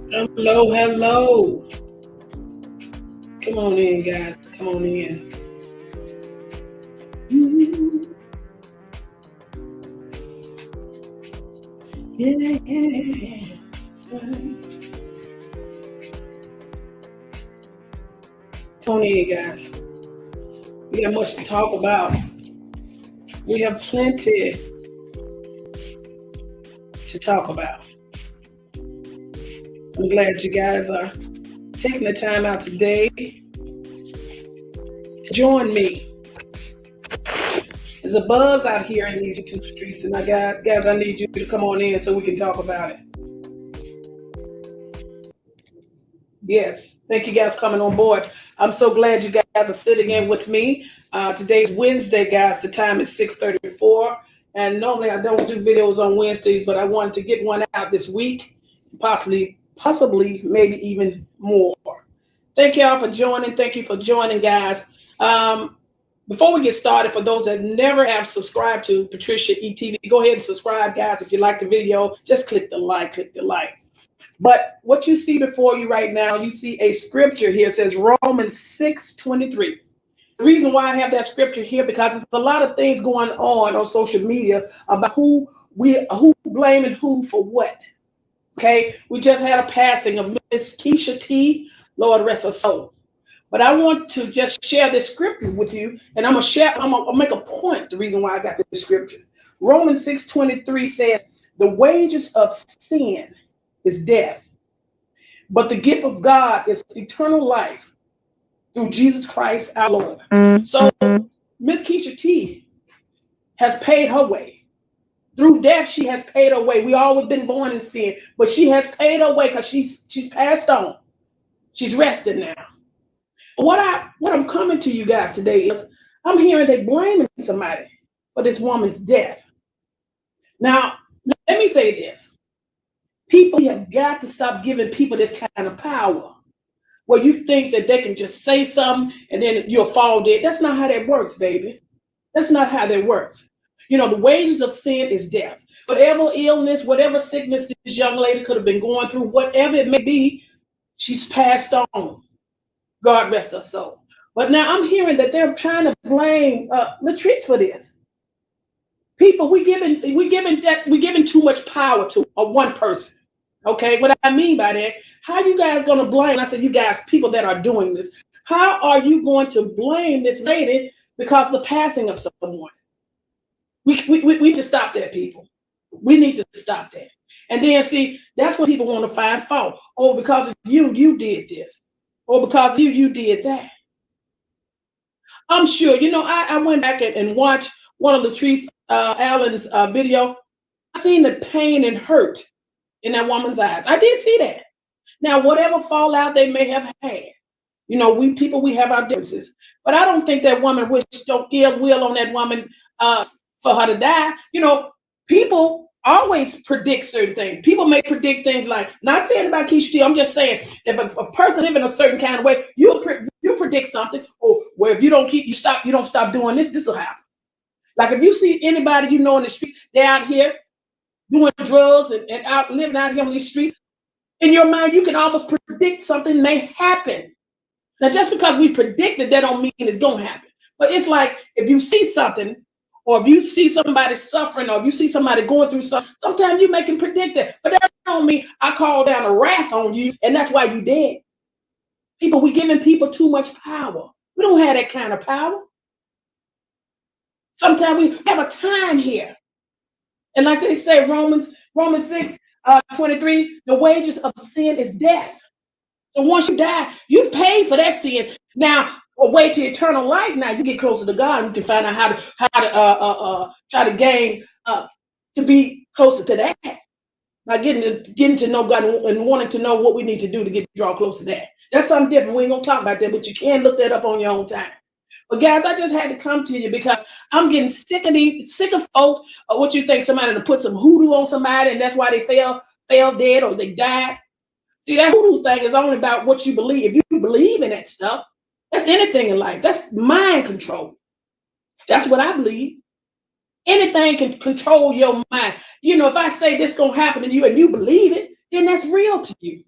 Hello, hello. Come on in, guys. Come on in. Yeah, yeah. Come on in, guys. We got much to talk about. We have plenty to talk about. I'm glad you guys are taking the time out today to join me. There's a buzz out here in these YouTube streets, and guys, I need you to come on in so we can talk about it. Yes, thank you guys for coming on board. I'm so glad you guys are sitting in with me. Today's Wednesday, guys. The time is 6:34, and normally I don't do videos on Wednesdays, but I wanted to get one out this week, possibly, maybe even more. Thank y'all for joining. Thank you for joining, guys. Before we get started, for those that never have subscribed to PatriciaE-TV, go ahead and subscribe, guys. If you like the video, just click the like, But what you see before you right now, you see a scripture here. It says Romans 6:23. The reason why I have that scripture here, because there's a lot of things going on social media about who blaming who for what. Okay, we just had a passing of Miss Keisha T. Lord rest her soul. But I want to just share this scripture with you, and I'm gonna make a point. The reason why I got this scripture, Romans 6:23 says, "The wages of sin is death, but the gift of God is eternal life through Jesus Christ our Lord." So Miss Keisha T has paid her way. Through death, she has paid her way. We all been born in sin, but she has paid her way because she's passed on. She's resting now. What I'm coming to you guys today is I'm hearing they blaming somebody for this woman's death. Now, let me say this. People have got to stop giving people this kind of power where you think that they can just say something and then you'll fall dead. That's not how that works, baby. That's not how that works. You know, the wages of sin is death. Whatever illness, whatever sickness this young lady could have been going through, whatever it may be, she's passed on. God rest her soul. But now I'm hearing that they're trying to blame Latrice for this. People, we giving too much power to one person. Okay, what I mean by that, how you guys gonna blame? I said, you guys, people that are doing this, how are you going to blame this lady because of the passing of someone? We need to stop that, people. We need to stop that. And then see, that's what people want to find fault. Oh, because of you did this. Or because of you did that. I'm sure, I went back and watched one of Latrice Allen's video. I seen the pain and hurt in that woman's eyes. I did see that. Now, whatever fallout they may have had, we have our differences. But I don't think that woman wished no ill will on that woman for her to die. People always predict certain things. People may predict things like, not saying about Keisha T, I'm just saying, if a person live in a certain kind of way, you predict something, or where if you don't stop doing this will happen. Like if you see anybody in the streets, they're out here doing drugs and out living out here on these streets, in your mind, you can almost predict something may happen. Now, just because we predict it, that don't mean it's going to happen. But it's like if you see something, or if you see somebody suffering, or if you see somebody going through something, sometimes you make them predict it. But that don't mean I call down a wrath on you, and that's why you dead. People, we giving people too much power. We don't have that kind of power. Sometimes we have a time here. And like they say, Romans 6:23, the wages of sin is death. So once you die, you've paid for that sin. Now, a way to eternal life. Now you get closer to God, and you can find out how to try to gain to be closer to that. By getting to know God and wanting to know what we need to do to draw close to that. That's something different. We ain't gonna talk about that, but you can look that up on your own time. But guys, I just had to come to you because I'm getting sick of folks. What you think, somebody to put some hoodoo on somebody and that's why they fell dead or they died. See, that hoodoo thing is only about what you believe. If you believe in that stuff, that's anything in life. That's mind control. That's what I believe. Anything can control your mind. If I say this gonna happen to you and you believe it, then that's real to you.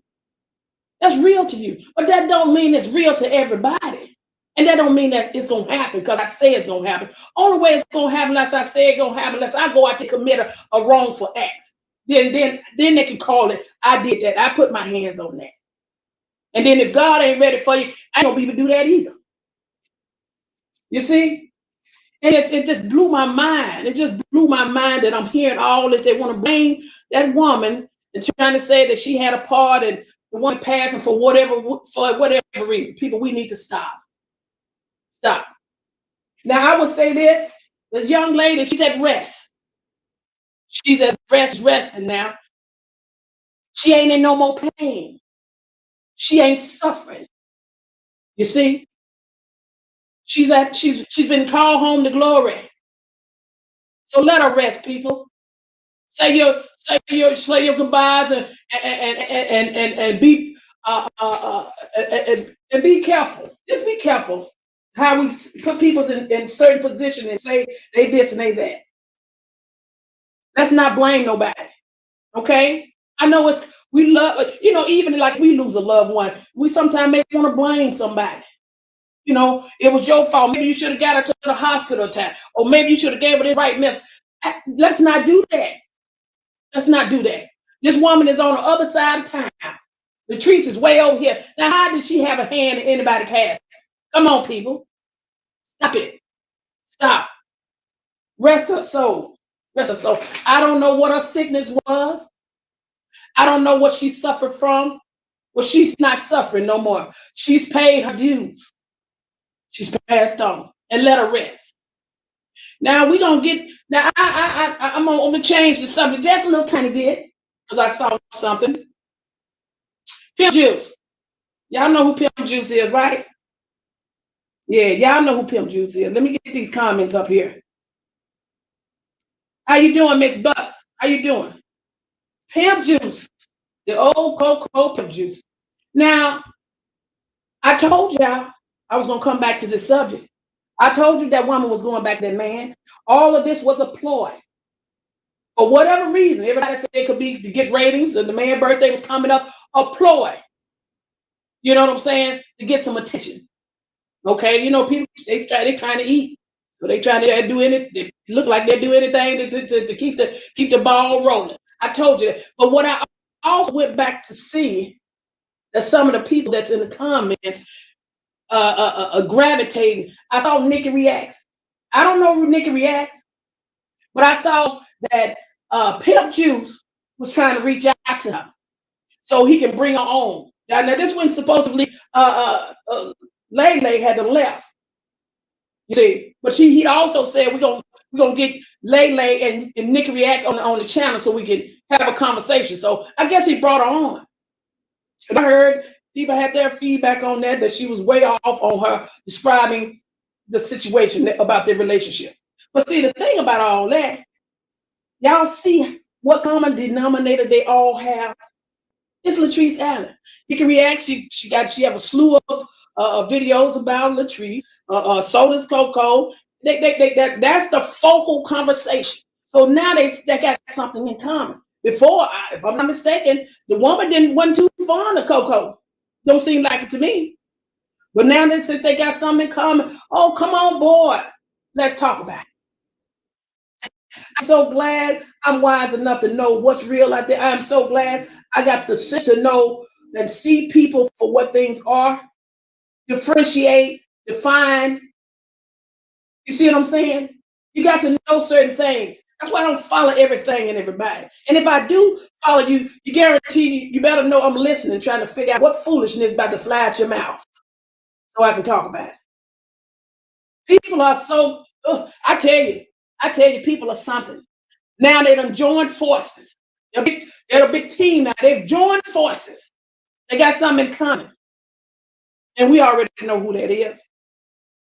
That's real to you. But that don't mean it's real to everybody. And that don't mean that it's going to happen because I say it's going to happen. Only way it's going to happen unless I say it's going to happen, unless I go out to commit a wrongful act. Then they can call it, I did that. I put my hands on that. And then if God ain't ready for you, I ain't going to be able to do that either. You see? And it just blew my mind. It just blew my mind that I'm hearing all this. They want to blame that woman and trying to say that she had a part and the one passing for whatever reason. People, we need to stop. Stop. Now, I would say this. The young lady, she's at rest. She's at rest, resting now. She ain't in no more pain. She ain't suffering. You see? She's been called home to glory. So let her rest, people. Say your goodbyes and be and be careful. Just be careful how we put people in certain positions and say they this and they that. Let's not blame nobody. Okay? I know we love, even like we lose a loved one, we sometimes may want to blame somebody. It was your fault. Maybe you should have got her to the hospital time, or maybe you should have gave her the right message. Let's not do that. Let's not do that. This woman is on the other side of town. Latrice is way over here. Now, how did she have a hand in anybody passing? Come on, people. Stop it. Stop. Rest her soul. Rest her soul. I don't know what her sickness was. I don't know what she suffered from. Well, she's not suffering no more. She's paid her dues. She's passed on. And let her rest. Now we're gonna get. Now I'm gonna change the subject just a little tiny bit because I saw something. Pimp Juice. Y'all know who Pimp Juice is, right? Yeah, y'all know who Pimp Juice is. Let me get these comments up here. How you doing, Mixed Bucks? How you doing? Pimp Juice, the old Coco Pimp Juice. Now, I told y'all I was gonna come back to this subject. I told you that woman was going back to that man. All of this was a ploy. For whatever reason, everybody said it could be to get ratings, and the man's birthday was coming up, a ploy. You know what I'm saying? To get some attention. Okay, people they're trying to eat, so they trying to do anything. They look like they do anything to keep the ball rolling. I told you that. But what I also went back to see that some of the people that's in the comments gravitating. I saw Nikki Reacts. I don't know who Nikki Reacts, but I saw that Pimp Juice was trying to reach out to her so he can bring her on. Now this one supposedly Lele had to left. You see, but he also said we're gonna get Lele and Nikki React on the channel so we can have a conversation. So I guess he brought her on. And I heard people had their feedback on that she was way off on her describing the situation about their relationship. But see, the thing about all that, y'all see what common denominator they all have? It's Latrice Allen. You can react. She have a slew of videos about Latrice. So does Coco. That's the focal conversation. So now they got something in common. Before, if I'm not mistaken, the woman wasn't too fond of Coco. Don't seem like it to me. But now since they got something in common, oh, come on, boy. Let's talk about it. I'm so glad I'm wise enough to know what's real out there. I'm so glad I got the sense to know and see people for what things are, differentiate, define. You see what I'm saying? You got to know certain things. That's why I don't follow everything and everybody. And if I do follow you, you guarantee you better know I'm listening, trying to figure out what foolishness is about to fly out your mouth so I can talk about it. People are so, I tell you, people are something. Now they done joined forces. They're a big team now. They've joined forces. They got something in common. And we already know who that is.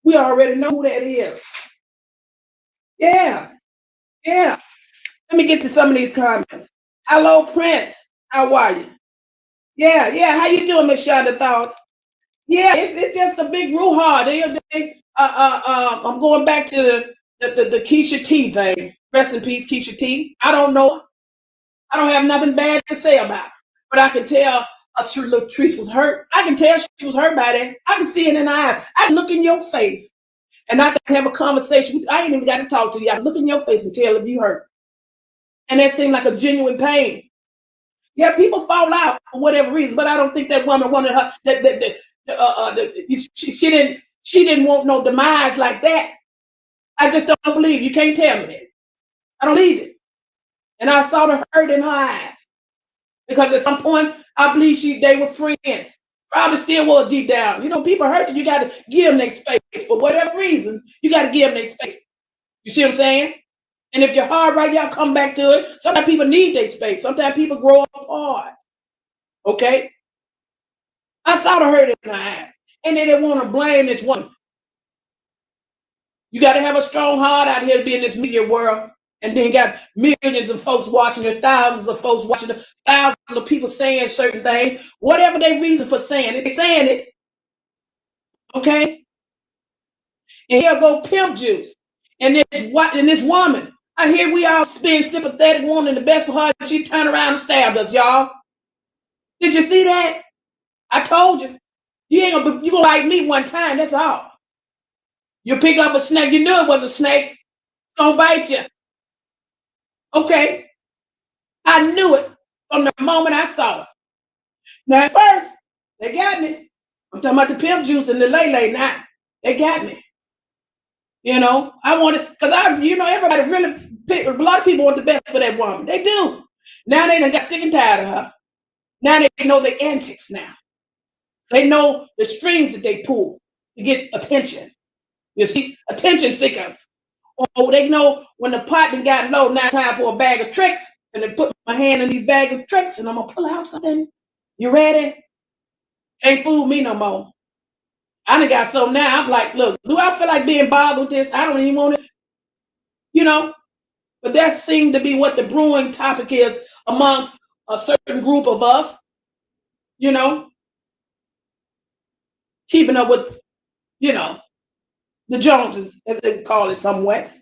We already know who that is. Yeah. Yeah. Let me get to some of these comments. Hello, Prince. How are you? Yeah. How you doing, Miss Shonda Thoughts? Yeah, it's just a big brouhaha. I'm going back to the Keisha T thing. Rest in peace, Keisha T. I don't know. I don't have nothing bad to say about her. But I can tell Latrice was hurt. I can tell she was hurt by that. I can see it in her eyes. I can look in your face and I can have a conversation with you. I ain't even got to talk to you. I can look in your face and tell if you hurt. And that seemed like a genuine pain. Yeah, people fall out for whatever reason, but I don't think that woman wanted her. She didn't want no demise like that. I just don't believe. You can't tell me that. I don't believe it. And I saw the hurt in her eyes because at some point I believe they were friends. Probably still was deep down. You know, people hurt you. You got to give them their space for whatever reason. You got to give them their space. You see what I'm saying? And if your heart right, y'all come back to it. Sometimes people need their space. Sometimes people grow apart. Okay? I saw the hurt in her eyes. And they didn't want to blame this woman. You got to have a strong heart out here to be in this media world. And then got millions of folks watching it, thousands of folks watching it, thousands of people saying certain things. Whatever their reason for saying it, they're saying it. Okay? And here go pimp juice. And this woman, I hear we all being sympathetic, wanting the best for her, and she turned around and stabbed us, y'all. Did you see that? I told you. You gonna like me one time, that's all. You pick up a snake, you knew it was a snake. It's gonna bite you. Okay. I knew it from the moment I saw it. Now at first, they got me. I'm talking about the pimp juice and the lay now. They got me. You know, I wanted, because everybody really, a lot of people want the best for that woman. They do. Now they done got sick and tired of her. Now they know the antics now. They know the strings that they pull to get attention. You see, attention seekers. Oh, they know when the pot done got low, now it's time for a bag of tricks. And they put my hand in these bags of tricks and I'm going to pull out something. You ready? Can't fool me no more. I done got so now, I'm like, look, do I feel like being bothered with this? I don't even want it. You know, but that seemed to be what the brewing topic is amongst a certain group of us, you know, keeping up with, the Joneses, as they would call it somewhat.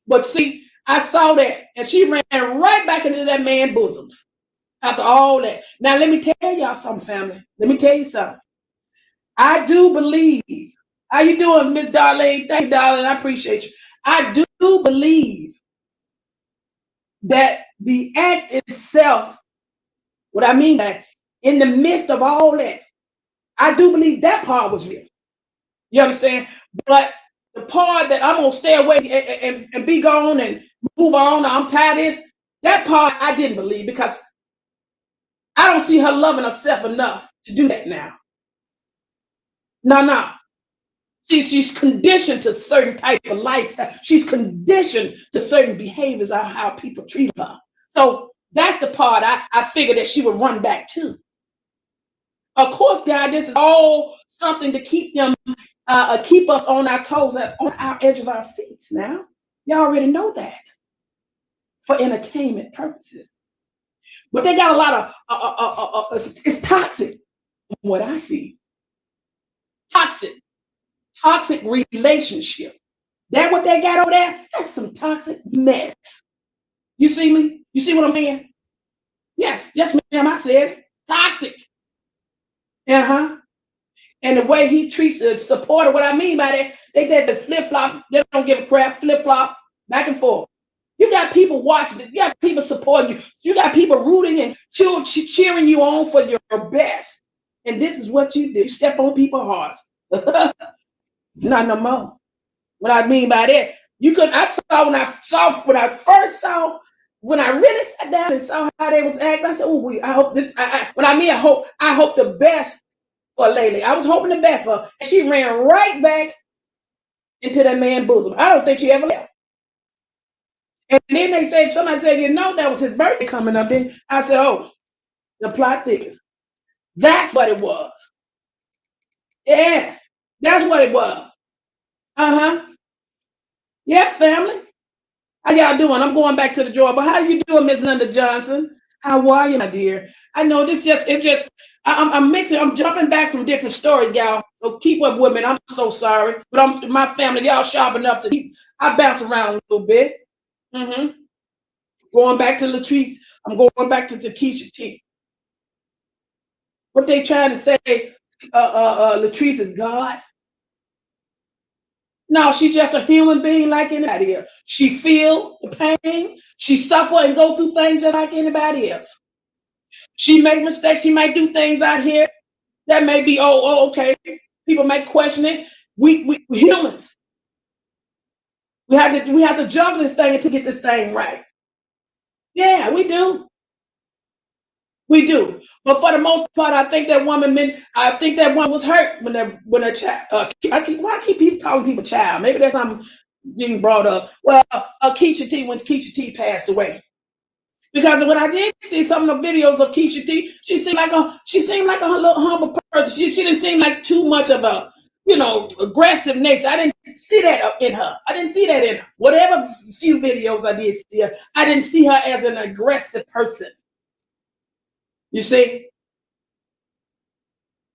But see, I saw that, and she ran right back into that man's bosoms after all that. Now, let me tell y'all something, family. Let me tell you something. I do believe, how you doing, Miss Darlene? Thank you, darling. I appreciate you. I do believe that the act itself, what I mean by in the midst of all that, I do believe that part was real. You understand? But the part that I'm going to stay away and be gone and move on, I'm tired of this, that part I didn't believe because I don't see her loving herself enough to do that now. No. See, she's conditioned to certain type of lifestyle. She's conditioned to certain behaviors of how people treat her. So that's the part I figured that she would run back to. Of course, God, this is all something to keep them, keep us on our toes, on our edge of our seats. Now, y'all already know that for entertainment purposes. But they got a lot of, it's toxic, from what I see. Toxic relationship. That what they got over there? That's some toxic mess. You see me? You see what I'm saying? Yes, ma'am, I said it. Toxic. And the way he treats the supporter, what I mean by that, they did the flip-flop, they don't give a crap, flip-flop, back and forth. You got people watching it, you got people supporting you, you got people rooting and cheering you on for your best. And this is what you do. You step on people's hearts. Not no more. What I mean by that, when I really sat down and saw how they was acting, I said, oh, I hope this, I hope the best for Laylee. I was hoping the best for her. She ran right back into that man's bosom. I don't think she ever left. And then somebody said, that was his birthday coming up. Then I said, oh, the plot thickens. That's what it was. Yeah, that's what it was. Yeah, family. How y'all doing? I'm going back to the drawer. But how you doing, Miss Linda Johnson? How are you, my dear? I know I'm mixing. I'm jumping back from different stories, y'all. So keep up with me. I'm so sorry, but my family, y'all sharp enough to keep. I bounce around a little bit. Going back to Latrice. I'm going back to Takesha T. What they trying to say, Latrice is God? No, she's just a human being like anybody else. She feel the pain. She suffer and go through things just like anybody else. She make mistakes. She might do things out here that may be, okay. People may question it. We humans. We have to juggle this thing to get this thing right. Yeah, we do. We do. But for the most part, I think that woman was hurt when that child. Why I keep calling people child? Maybe that's something being brought up. Well, Keisha T, when Keisha T passed away. Because when I did see some of the videos of Keisha T, she seemed like a little humble person. She didn't seem like too much of a, aggressive nature. I didn't see that in her. I didn't see that in her. Whatever few videos I did see her, I didn't see her as an aggressive person. You see?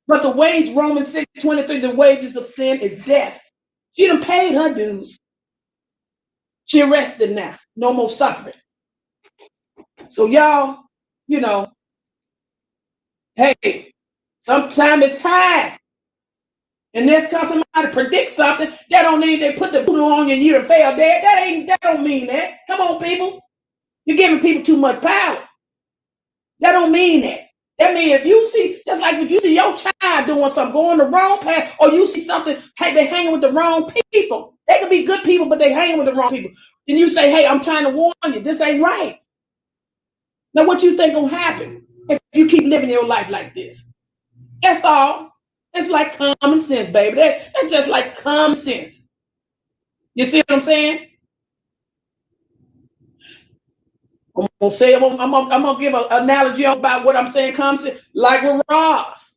But Romans 6:23, the wages of sin is death. She done paid her dues. She arrested now. No more suffering. So y'all, hey, sometimes it's time. And that's because somebody predicts something. That don't mean they put the voodoo on you and you done failed dead. That don't mean that. Come on, people. You're giving people too much power. That don't mean that. That means if you see your child doing something, going the wrong path, or you see something, hey, they hanging with the wrong people. They could be good people, but they hanging with the wrong people. Then you say, hey, I'm trying to warn you, this ain't right. Now, what you think gonna happen if you keep living your life like this? That's all. It's like common sense, baby. That's just like common sense. You see what I'm saying? I'm gonna give an analogy about what I'm saying. Common sense, like with Ross.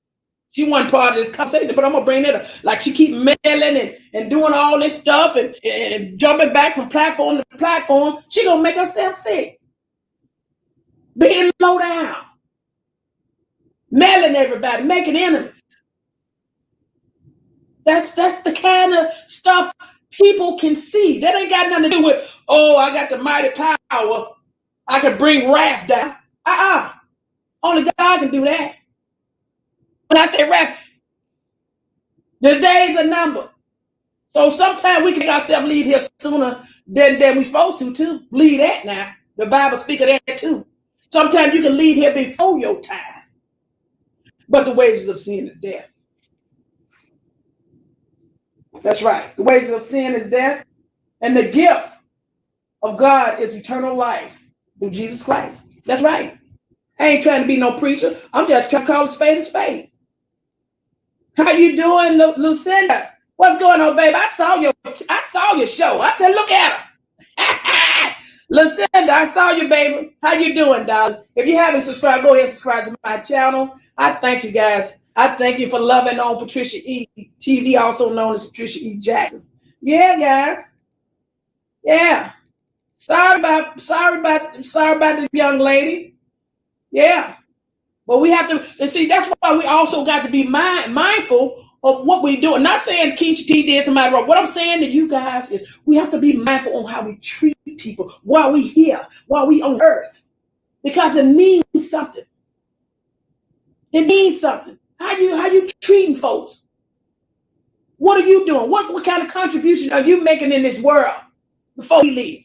She wasn't part of this conversation, but I'm gonna bring it up. Like she keep mailing and doing all this stuff and jumping back from platform to platform. She gonna make herself sick. Being low down, mailing everybody, making enemies. That's the kind of stuff people can see. That ain't got nothing to do with, I got the mighty power. I can bring wrath down. Only God can do that. When I say wrath, the days are numbered. So sometimes we can make ourselves leave here sooner than we supposed to too. Leave that now. The Bible speaks of that too. Sometimes you can leave here before your time. But the wages of sin is death. That's right. The wages of sin is death. And the gift of God is eternal life through Jesus Christ. That's right. I ain't trying to be no preacher. I'm just trying to call a spade a spade. How you doing, Lucinda? What's going on, babe? I saw your show. I said, look at her. Lucinda, I saw you, baby. How you doing, darling? If you haven't subscribed, go ahead and subscribe to my channel. I thank you guys. I thank you for loving on PatriciaE-TV, also known as Patricia E. Jackson. Yeah, guys. Yeah. Sorry about the young lady. Yeah. But we have to see, that's why we also got to be mindful of what we do. I'm not saying Keisha T did somebody wrong. What I'm saying to you guys is we have to be mindful on how we treat people while we here, while we on earth. Because it means something. It means something. How you treating folks? What are you doing? What kind of contribution are you making in this world before we leave?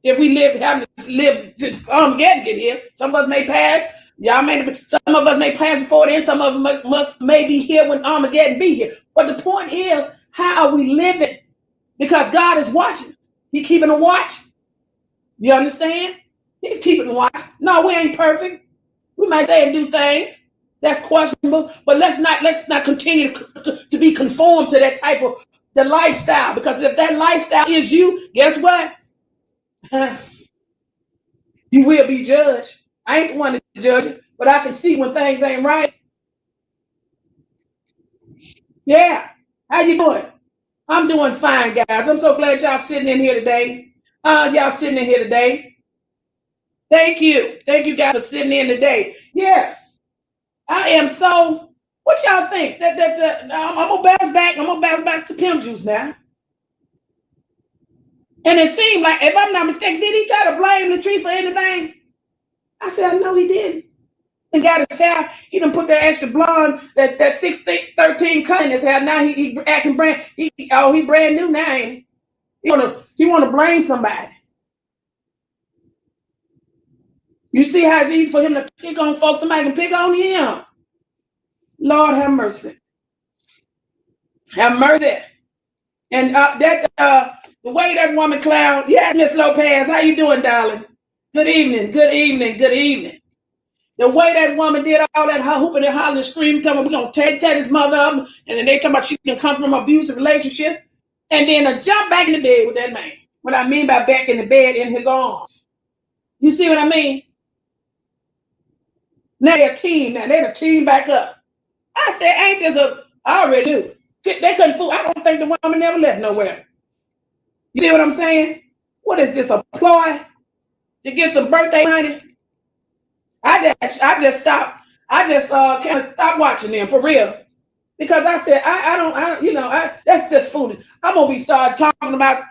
If we have to live to Armageddon get here, some of us may pass. Some of us may pass before then. Some of us may be here when Armageddon be here. But the point is, how are we living? Because God is watching. He's keeping a watch. You understand? He's keeping a watch. No, we ain't perfect. We might say and do things that's questionable, but let's not continue to be conformed to that type of the lifestyle. Because if that lifestyle is you, guess what? You will be judged. I ain't the one to judge it, but I can see when things ain't right. Yeah. How you doing? I'm doing fine, guys. I'm so glad y'all sitting in here today. Y'all sitting in here today. Thank you. Thank you guys for sitting in today. Yeah. I am so, what y'all think? I'm gonna bounce back to Pimp Juice now. And it seemed like, if I'm not mistaken, did he try to blame Latrice for anything? I said, no, he didn't. got his hair. He done put that extra blonde, that 613 cut in his hair. Now he acting brand. He brand new now. Ain't he? He wanna blame somebody. You see how it's easy for him to pick on folks. Somebody can pick on him. Lord have mercy. Have mercy. And the way that woman clown. Yes, Miss Lopez, how you doing, darling? Good evening. Good evening. Good evening. The way that woman did all that hooping and hollering and screaming, telling me we're going to take his mother up, and then they talking about she can come from an abusive relationship, and then jump back in the bed with that man. What I mean by back in the bed, in his arms. You see what I mean? Now they're a team. Now they're a team back up. I said, ain't this I already knew. They couldn't fool. I don't think the woman never left nowhere. You see what I'm saying? What is this, a ploy to get some birthday money? I just stopped. I just kind of stopped watching them for real, because I said that's just foolish. I'm gonna be start talking about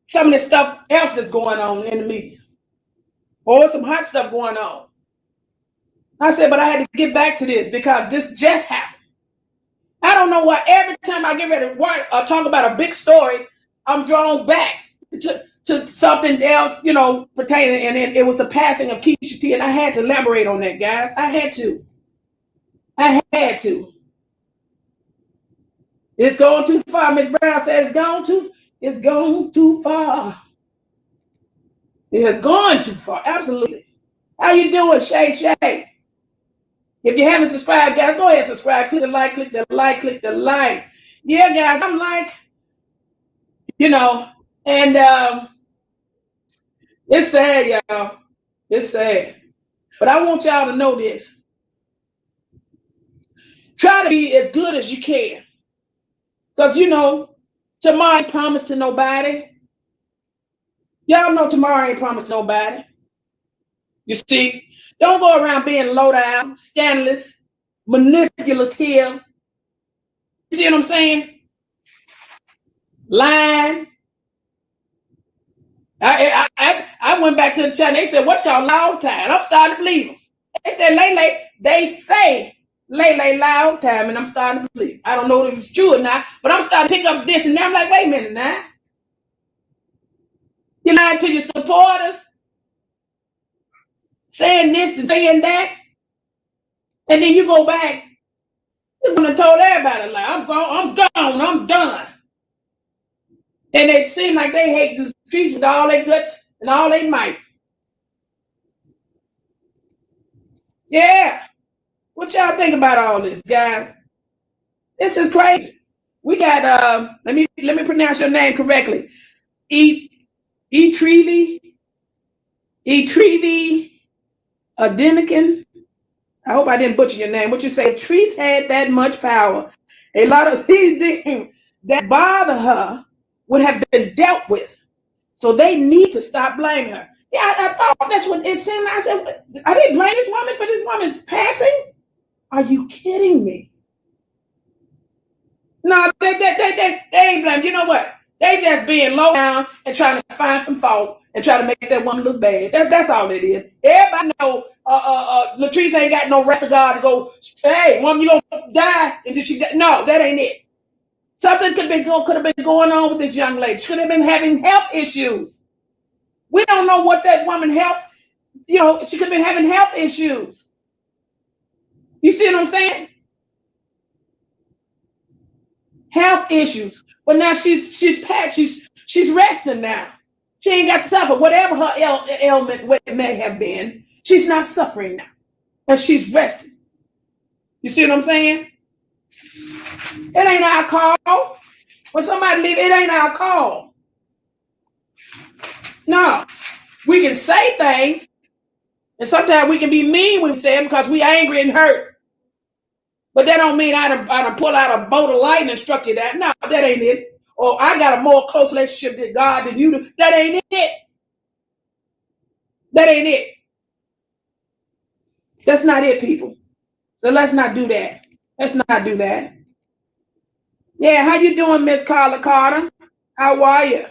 some of this stuff else that's going on in the media, or some hot stuff going on. I said, but I had to get back to this because this just happened. I don't know why every time I get ready to talk about a big story, I'm drawn back to something else, pertaining, and it was the passing of Keisha T, and I had to elaborate on that, guys. I had to. It's going too far. Miss Brown said it's gone too far. It has gone too far. Absolutely. How you doing, Shay? If you haven't subscribed, guys, go ahead and subscribe. Click the like, click the like, click the like. Yeah, guys, I'm like, and it's sad, y'all. It's sad. But I want y'all to know this. Try to be as good as you can. Because, tomorrow ain't promised to nobody. Y'all know tomorrow ain't promised to nobody. You see? Don't go around being low down, scandalous, manipulative. You see what I'm saying? Lying. I went back to the chat and they said, what's y'all loud time? I'm starting to believe them. They said, they say Lay loud time, and I'm starting to believe. I don't know if it's true or not, but I'm starting to pick up this and that. I'm like, wait a minute now. You're lying to your supporters, saying this and saying that, and then you go back. This woman told everybody, like, I'm gone, I'm done. And it seems like they hate the streets with all their guts and all their might. Yeah. What y'all think about all this, guys? This is crazy. We got let me pronounce your name correctly. E-Trevi Adenican. I hope I didn't butcher your name. What you say? Treese had that much power. A lot of these things that bother her would have been dealt with. So they need to stop blaming her. Yeah, I thought that's what it seemed like. I said, I didn't blame this woman for this woman's passing. Are you kidding me? No, they ain't blaming. You know what? They just being low down and trying to find some fault and try to make that woman look bad. That's all it is. Everybody know Latrice ain't got no right to God to go, hey, woman, you gonna die until she die. No, that ain't it. Something could have been going on with this young lady. She could have been having health issues. We don't know what that woman she could have been having health issues. You see what I'm saying? Health issues. But now she's packed. She's resting now. She ain't got to suffer. Whatever her ailment may have been, she's not suffering now. And she's resting. You see what I'm saying? It ain't our call. When somebody leave, it ain't our call. No. We can say things, and sometimes we can be mean when we say them because we angry and hurt. But that don't mean I done pull out a bolt of lightning and struck you that. No, that ain't it. Or I got a more close relationship with God than you do. That ain't it. That ain't it. That's not it, people. So let's not do that. Let's not do that. Yeah, how you doing, Miss Carla Carter? How are you?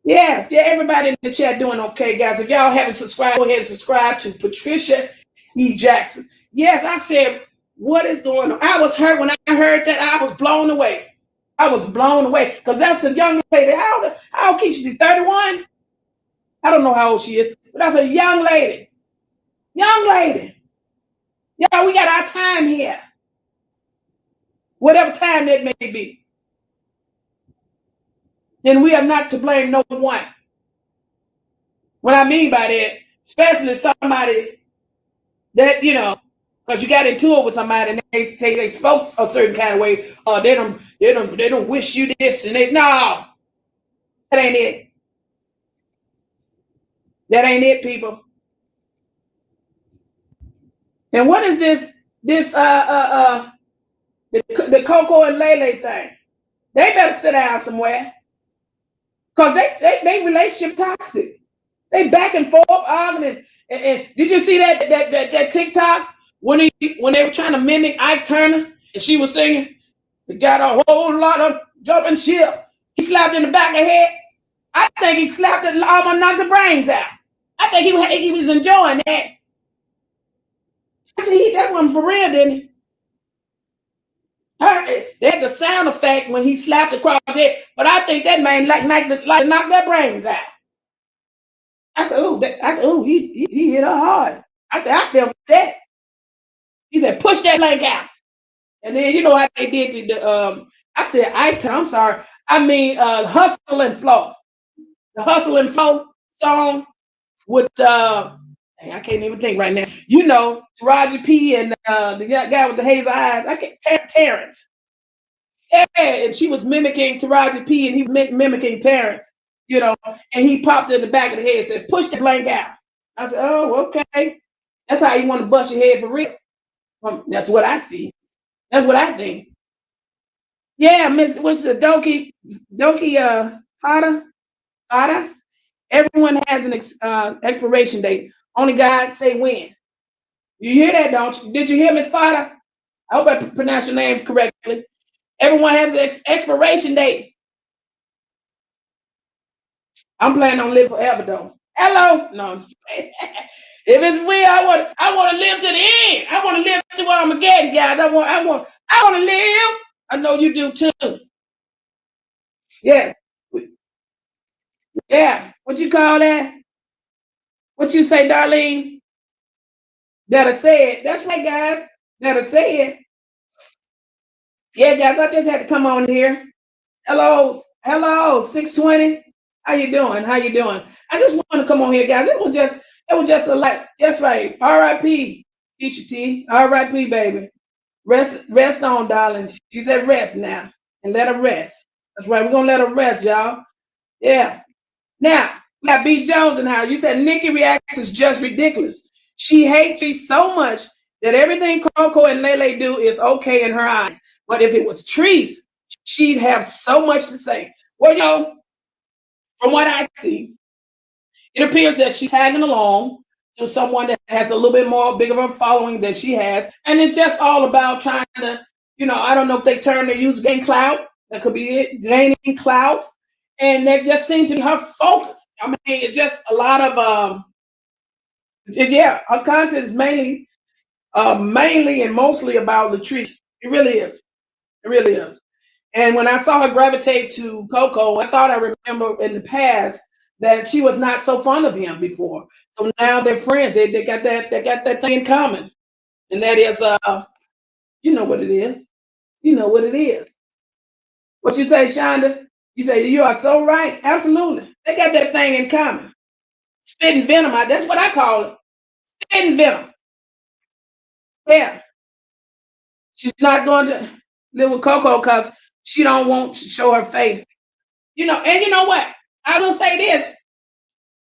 Yes, yeah, everybody in the chat doing okay, guys. If y'all haven't subscribed, go ahead and subscribe to Patricia E. Jackson. Yes, I said, what is going on? I was hurt when I heard that. I was blown away. I was blown away because that's a young lady. How old can she be? 31? I don't know how old she is, but that's a young lady. Young lady. Yeah, we got our time here. Whatever time that may be. And we are not to blame no one. What I mean by that, especially somebody that, you know, because you got into it with somebody and they say they spoke a certain kind of way, or they don't wish you this and no, that ain't it. That ain't it, people. And what is this the Coco and Lele thing? They better sit down somewhere. Because they relationship toxic. They back and forth arguing. And did you see that TikTok when they were trying to mimic Ike Turner and she was singing? He got a whole lot of jumping ship. He slapped in the back of the head. I think he slapped it, almost knocked the brains out. I think he was enjoying that. I said, he that one for real, didn't he? They had the sound effect when he slapped across the head, but I think that man like knocked their brains out. I said, ooh, he hit her hard. I said, I felt that. He said, push that leg out. And then you know how they did I said, I'm sorry. I mean Hustle and Flow. The Hustle and Flow song with I can't even think right now. You know, Taraji P and the guy with the hazel eyes. I can't Terrence. Yeah, and she was mimicking Taraji P and he was mimicking Terrence, you know, and he popped in the back of the head and said, push the blank out. I said, oh, okay. That's how you want to bust your head for real. That's what I see. That's what I think. Yeah, what's the Donkey Fada? Everyone has an expiration date. Only God say when. You hear that, don't you? Did you hear Miss Fada? I hope I pronounced your name correctly. Everyone has an expiration date. I'm planning on living forever, though. Hello, no. If it's real, I want to live to the end. I want to live to what I'm getting, guys. I want to live. I know you do too. Yes. Yeah. What you call that? What you say, Darlene? Better say it. That's right, guys. Better say it. Yeah, guys. I just had to come on here. Hello, 620. How you doing? How you doing? I just want to come on here, guys. It was just a lot. That's right. R.I.P. PatriciaE-TV. R.I.P. baby. Rest on, darling. She's at rest now, and let her rest. That's right. We're gonna let her rest, y'all. Yeah. Now we got B. Jones in how you said Nikki reacts is just ridiculous. She hates me so much that everything Coco and Lele do is okay in her eyes. But if it was Treese, she'd have so much to say. Well, you know, from what I see, it appears that she's tagging along to someone that has a little bit more big of a following than she has. And it's just all about trying to, you know, I don't know if they turn their use gain clout. That could be it, gaining clout. And that just seemed to be her focus. I mean, it's just a lot of, her content is mainly and mostly about Latrice. It really is. It really is. And when I saw her gravitate to Coco, I thought I remember in the past that she was not so fond of him before. So now they're friends. They got that thing in common. And that is you know what it is. You know what it is. What you say, Shonda? You say you are so right. Absolutely. They got that thing in common. Spitting venom. That's what I call it. Spitting venom. Yeah. She's not going to live with Coco because she don't want to show her face. You know, and you know what? I will say this.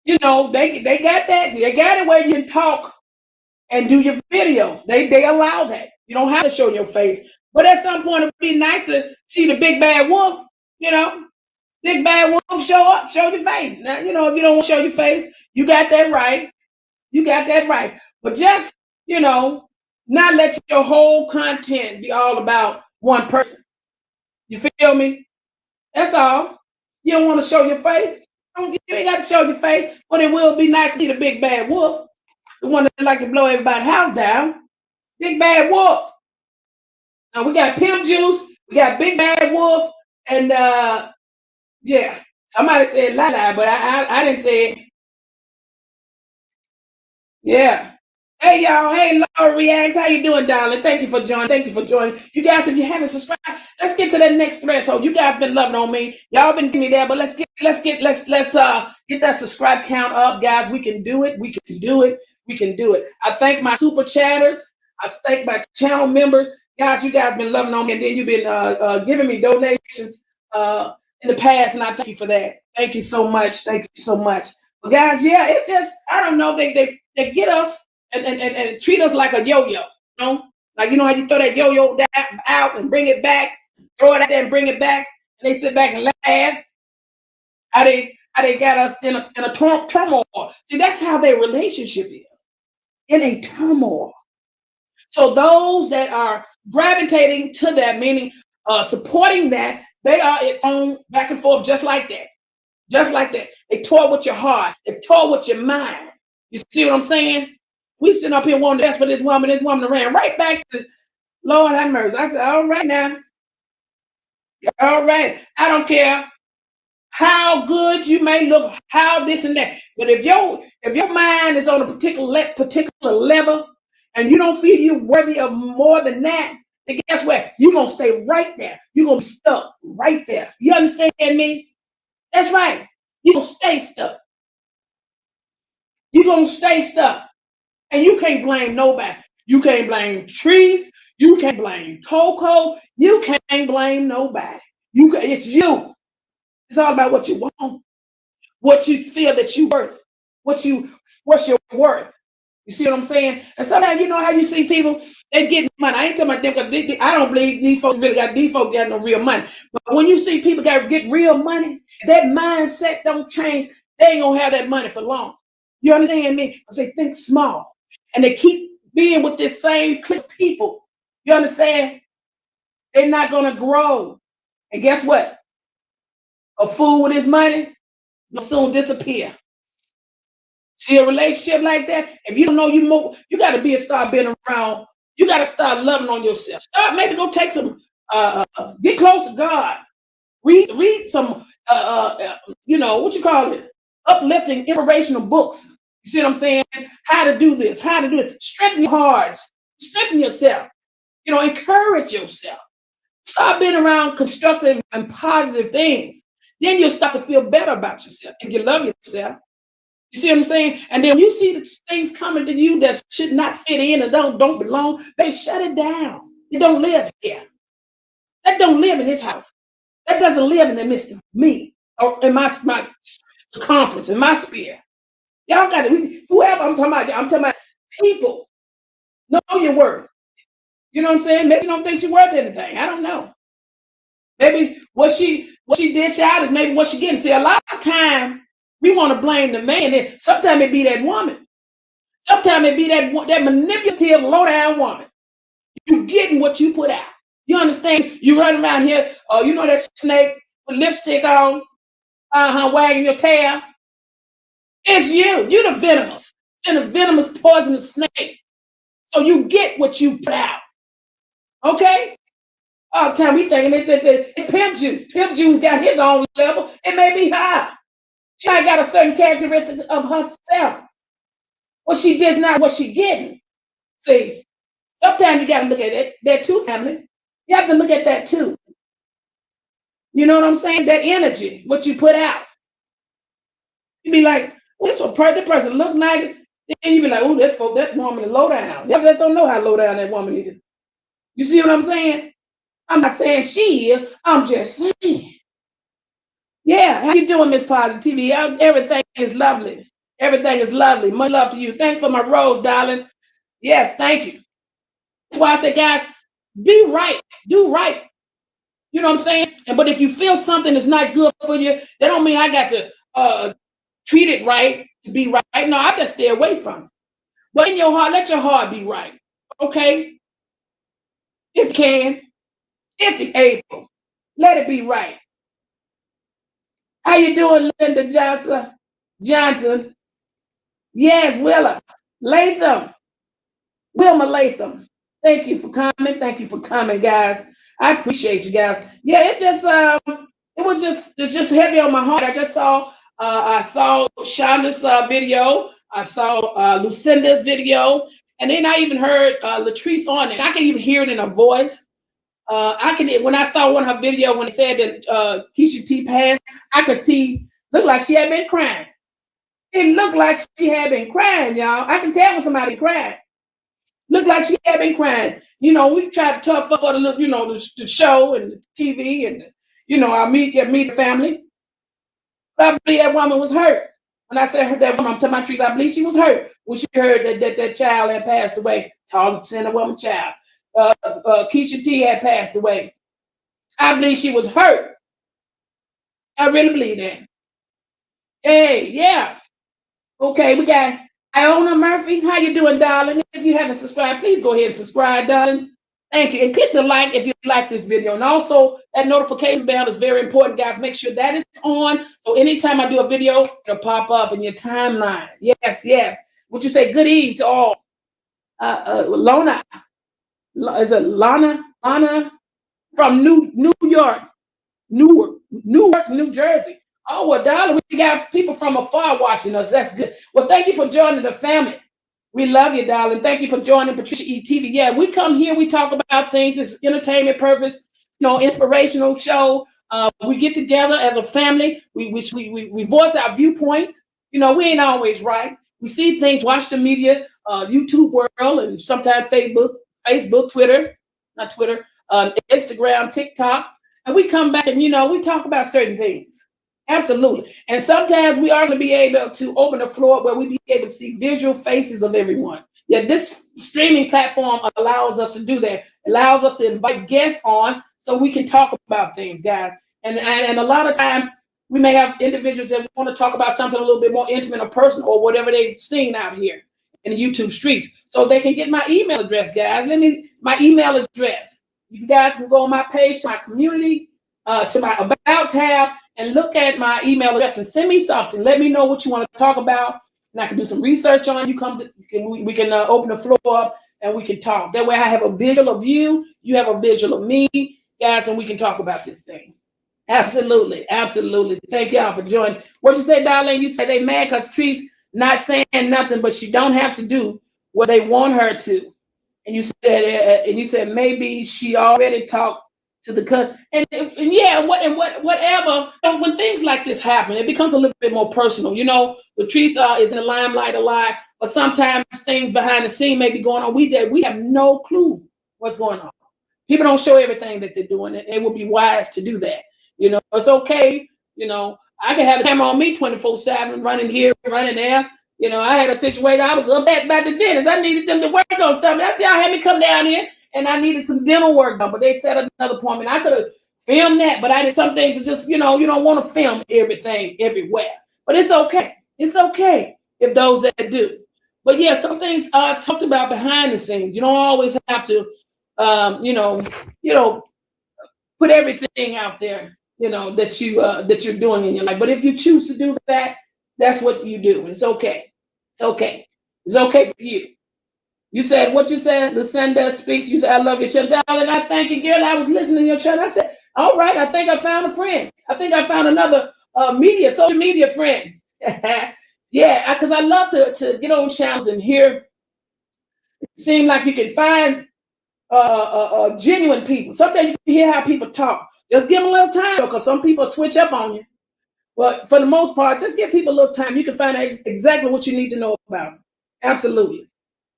You know, they got that. They got it where you can talk and do your videos. They allow that. You don't have to show your face. But at some point, it would be nice to see the big bad wolf. You know, big bad wolf show up, show your face. Now, you know, if you don't want to show your face, you got that right. You got that right. But just, you know, not let your whole content be all about one person. You feel me? That's all. You don't want to show your face. You ain't got to show your face, but it will be nice to see the big bad wolf. the one that like to blow everybody's house down. Big Bad Wolf. Now we got Pimp Juice, we got Big Bad Wolf, and yeah. Somebody said Lala, but I didn't say it. Yeah. Hey y'all, hey Laura Reacts, how you doing, darling? Thank you for joining. Thank you for joining. You guys, if you haven't subscribed, let's get to that next threshold. You guys been loving on me. Y'all been giving me there, but let's get that subscribe count up, guys. We can do it. We can do it. We can do it. I thank my super chatters. I thank my channel members. Guys, you guys been loving on me, and then you've been giving me donations in the past, and I thank you for that. Thank you so much. Thank you so much. But guys, yeah, it's just, I don't know, they get us and treat us like a yo-yo, you know? Like, you know how you throw that yo-yo out and bring it back, throw it out there and bring it back, and they sit back and laugh. How they got us in a turmoil. See, that's how their relationship is, in a turmoil. So those that are gravitating to that, meaning supporting that, they are on back and forth just like that. Just like that. They toy with your heart. They toy with your mind. You see what I'm saying? We sitting up here wanting the best for this woman. This woman ran right back to Lord have mercy. I said, all right now. All right. I don't care how good you may look, how this and that. But if your mind is on a particular level and you don't feel you're worthy of more than that, then guess what? You're going to stay right there. You're going to be stuck right there. You understand me? That's right. You're going to stay stuck. You're going to stay stuck. And you can't blame nobody. You can't blame trees. You can't blame Coco. You can't blame nobody. It's you. It's all about what you want, what you feel that you're worth, what's your worth. You see what I'm saying? And sometimes, you know how you see people, they get money. I ain't talking about them because I don't believe these folks got no real money. But when you see people got to get real money, that mindset don't change. They ain't gonna have that money for long. You understand me? Because they think small and they keep being with this same clique of people. You understand? They're not gonna grow. And guess what? A fool with his money will soon disappear. See, a relationship like that, if you don't know you got to start being around. You got to start loving on yourself. Start, maybe go take some, get close to God. Read some, you know, what you call it, uplifting, inspirational books. You see what I'm saying? How to do this, how to do it. Strengthen your hearts, strengthen yourself. You know, encourage yourself. Start being around constructive and positive things. Then you'll start to feel better about yourself and you love yourself. You see what I'm saying? And then when you see the things coming to you that should not fit in and don't belong, they shut it down. It don't live here. That don't live in this house. That doesn't live in the midst of me or in my conference, in my sphere. Y'all got to, whoever I'm talking about people. Know your worth. You know what I'm saying? Maybe you don't think she's worth anything. I don't know. Maybe what she dish out is maybe what she getting. See, a lot of time we want to blame the man. And sometimes it be that woman. Sometimes it be that manipulative, low-down woman. You getting what you put out. You understand? You running around here, you know that snake with lipstick on, wagging your tail. It's you. You the venomous, poisonous snake. So you get what you put out. Okay? All the time we thinking it's Pimp Juice. Pimp Juice got his own level. It may be high. She ain't got a certain characteristic of herself. What she does not, what she getting. See, sometimes you got to look at it. That too, family. You have to look at that too. You know what I'm saying? That energy, what you put out. You be like, well, this what the person look like. Then you be like, oh, that woman is low down. Y'all just don't know how low down that woman is. You see what I'm saying? I'm not saying she is. I'm just saying. Yeah, how you doing, Miss PatriciaE-TV? Everything is lovely. Everything is lovely. Much love to you. Thanks for my rose, darling. Yes, thank you. That's why I say, guys, be right. Do right. You know what I'm saying? But if you feel something is not good for you, that don't mean I got to treat it right to be right. No, I just stay away from it. But in your heart, let your heart be right. Okay? If you can. If you're able. Let it be right. How you doing, Linda Johnson? Yes, Willa. Latham, Wilma Latham. Thank you for coming. Thank you for coming, guys. I appreciate you guys. Yeah, it's just heavy on my heart. I saw Shonda's video. I saw Lucinda's video, and then I even heard Latrice on it. I can even hear it in her voice. When I saw one of her video when it said that Keisha T passed, I could see looked like she had been crying. It looked like she had been crying, y'all. I can tell when somebody cried. Looked like she had been crying. You know, we tried to tough for the look, you know, the show and the TV and you know, our meet the family. But I believe that woman was hurt. When I said that woman, I'm telling my trees, I believe she was hurt when she heard that child had passed away. Tall, tender woman child. Keisha T had passed away. I believe she was hurt. I really believe that. Hey, yeah. Okay, we got Iona Murphy. How you doing, darling? If you haven't subscribed, please go ahead and subscribe, darling. Thank you. And click the like if you like this video. And also, that notification bell is very important, guys. Make sure that is on. So anytime I do a video, it'll pop up in your timeline. Yes, yes. Would you say good evening to all? Lona. Is it Lana? Lana from New York. Newark, New Jersey. Oh, well, darling, we got people from afar watching us. That's good. Well, thank you for joining the family. We love you, darling. Thank you for joining PatriciaE-TV. Yeah, we come here, we talk about things. It's entertainment purpose, you know, inspirational show. We get together as a family. We voice our viewpoint. You know, we ain't always right. We see things, watch the media, YouTube world, and sometimes Facebook, Twitter, not Twitter, Instagram, TikTok. And we come back and, you know, we talk about certain things. Absolutely. And sometimes we are going to be able to open the floor where we be able to see visual faces of everyone. Yeah, this streaming platform allows us to do that. Allows us to invite guests on so we can talk about things, guys. And a lot of times we may have individuals that want to talk about something a little bit more intimate or personal or whatever they've seen out here in the YouTube streets. So they can get my email address, guys. My email address. You guys can go on my page, to my community, to my About tab, and look at my email address and send me something. Let me know what you want to talk about, and I can do some research on you. We can open the floor up and we can talk. That way I have a visual of you, you have a visual of me, guys, and we can talk about this thing. Absolutely, absolutely. Thank y'all for joining. What you say, darling? You said they mad because Tree's not saying nothing, but she don't have to do what they want her to. And you said maybe she already talked to the cut, and yeah, whatever. When things like this happen, it becomes a little bit more personal. You know, Latrice is in the limelight a lot, but sometimes things behind the scene may be going on. We have no clue what's going on. People don't show everything that they're doing, and it would be wise to do that. You know, it's okay. You know, I can have the camera on me 24/7, running here, running there. You know, I had a situation. I was up at the dentist. I needed them to work on something. Y'all had me come down here, and I needed some dental work done. But they set another appointment. I could have filmed that, but I did some things that just, you know, you don't want to film everything everywhere. But it's okay. It's okay if those that do. But yeah, some things are talked about behind the scenes. You don't always have to, you know, put everything out there, you know, that you're doing in your life. But if you choose to do that, that's what you do. It's okay. It's okay. It's okay for you. You said what you said. Lucinda speaks. You said, I love your channel. Darling, I thank you, girl. I was listening to your channel. I said, all right, I think I found a friend. I think I found another social media friend. Yeah, because I love to get on channels and hear. It seems like you can find genuine people. Sometimes you can hear how people talk. Just give them a little time, because some people switch up on you. But for the most part, just give people a little time. You can find out exactly what you need to know about them. Absolutely.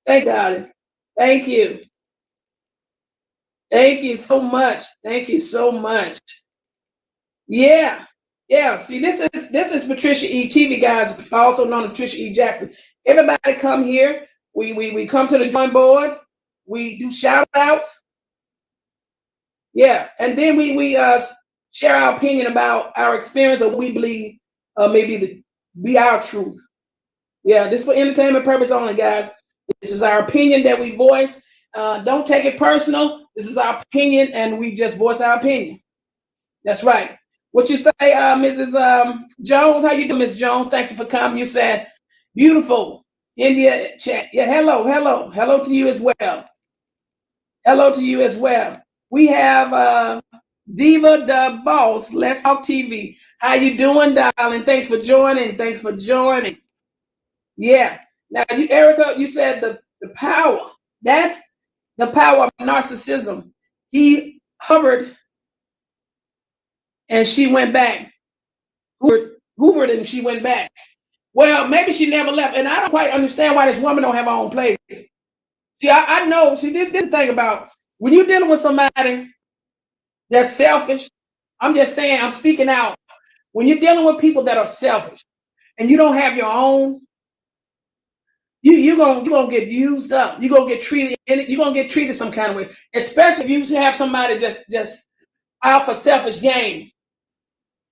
Thank God. Thank you. Thank you so much. Thank you so much. Yeah. Yeah. See, this is PatriciaE-TV, guys, also known as Patricia E. Jackson. Everybody come here. We come to the joint board. We do shout outs. Yeah. And then we share our opinion about our experience, or we believe be our truth. Yeah, this is for entertainment purpose only, guys. This is our opinion that we voice. Don't take it personal. This is our opinion, and we just voice our opinion. That's right. What you say, Mrs. Jones? How you doing, Miss Jones? Thank you for coming. You said beautiful. India chat. Yeah, hello, hello. Hello to you as well. Hello to you as well. We have Diva the Boss. Let's Talk TV. How you doing, darling? Thanks for joining. Thanks for joining. Yeah. Now, you, Erica, you said the power. That's the power of narcissism. He hovered and she went back. Hoovered and she went back. Well, maybe she never left. And I don't quite understand why this woman don't have her own place. See, I know she did this thing about when you're dealing with somebody that's selfish. I'm just saying, I'm speaking out. When you're dealing with people that are selfish and you don't have your own, you're gonna get used up. You're gonna get treated. You're gonna get treated some kind of way, especially if you have somebody just out for selfish gain.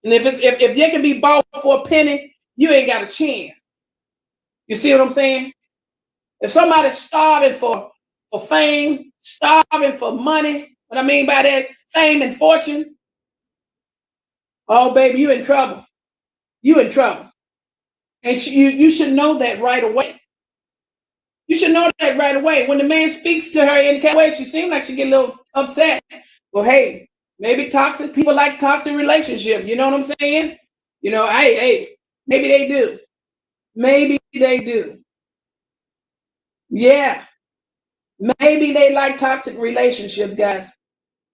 And if they can be bought for a penny, you ain't got a chance. You see what I'm saying? If somebody's starving for fame, starving for money, what I mean by that, fame and fortune, oh baby, you in trouble. You in trouble. And you should know that right away. You should know that right away. When the man speaks to her in that way, she seems like she get a little upset. Well, hey, maybe toxic people like toxic relationships. You know what I'm saying? You know, hey, maybe they do. Maybe they do. Yeah. Maybe they like toxic relationships, guys.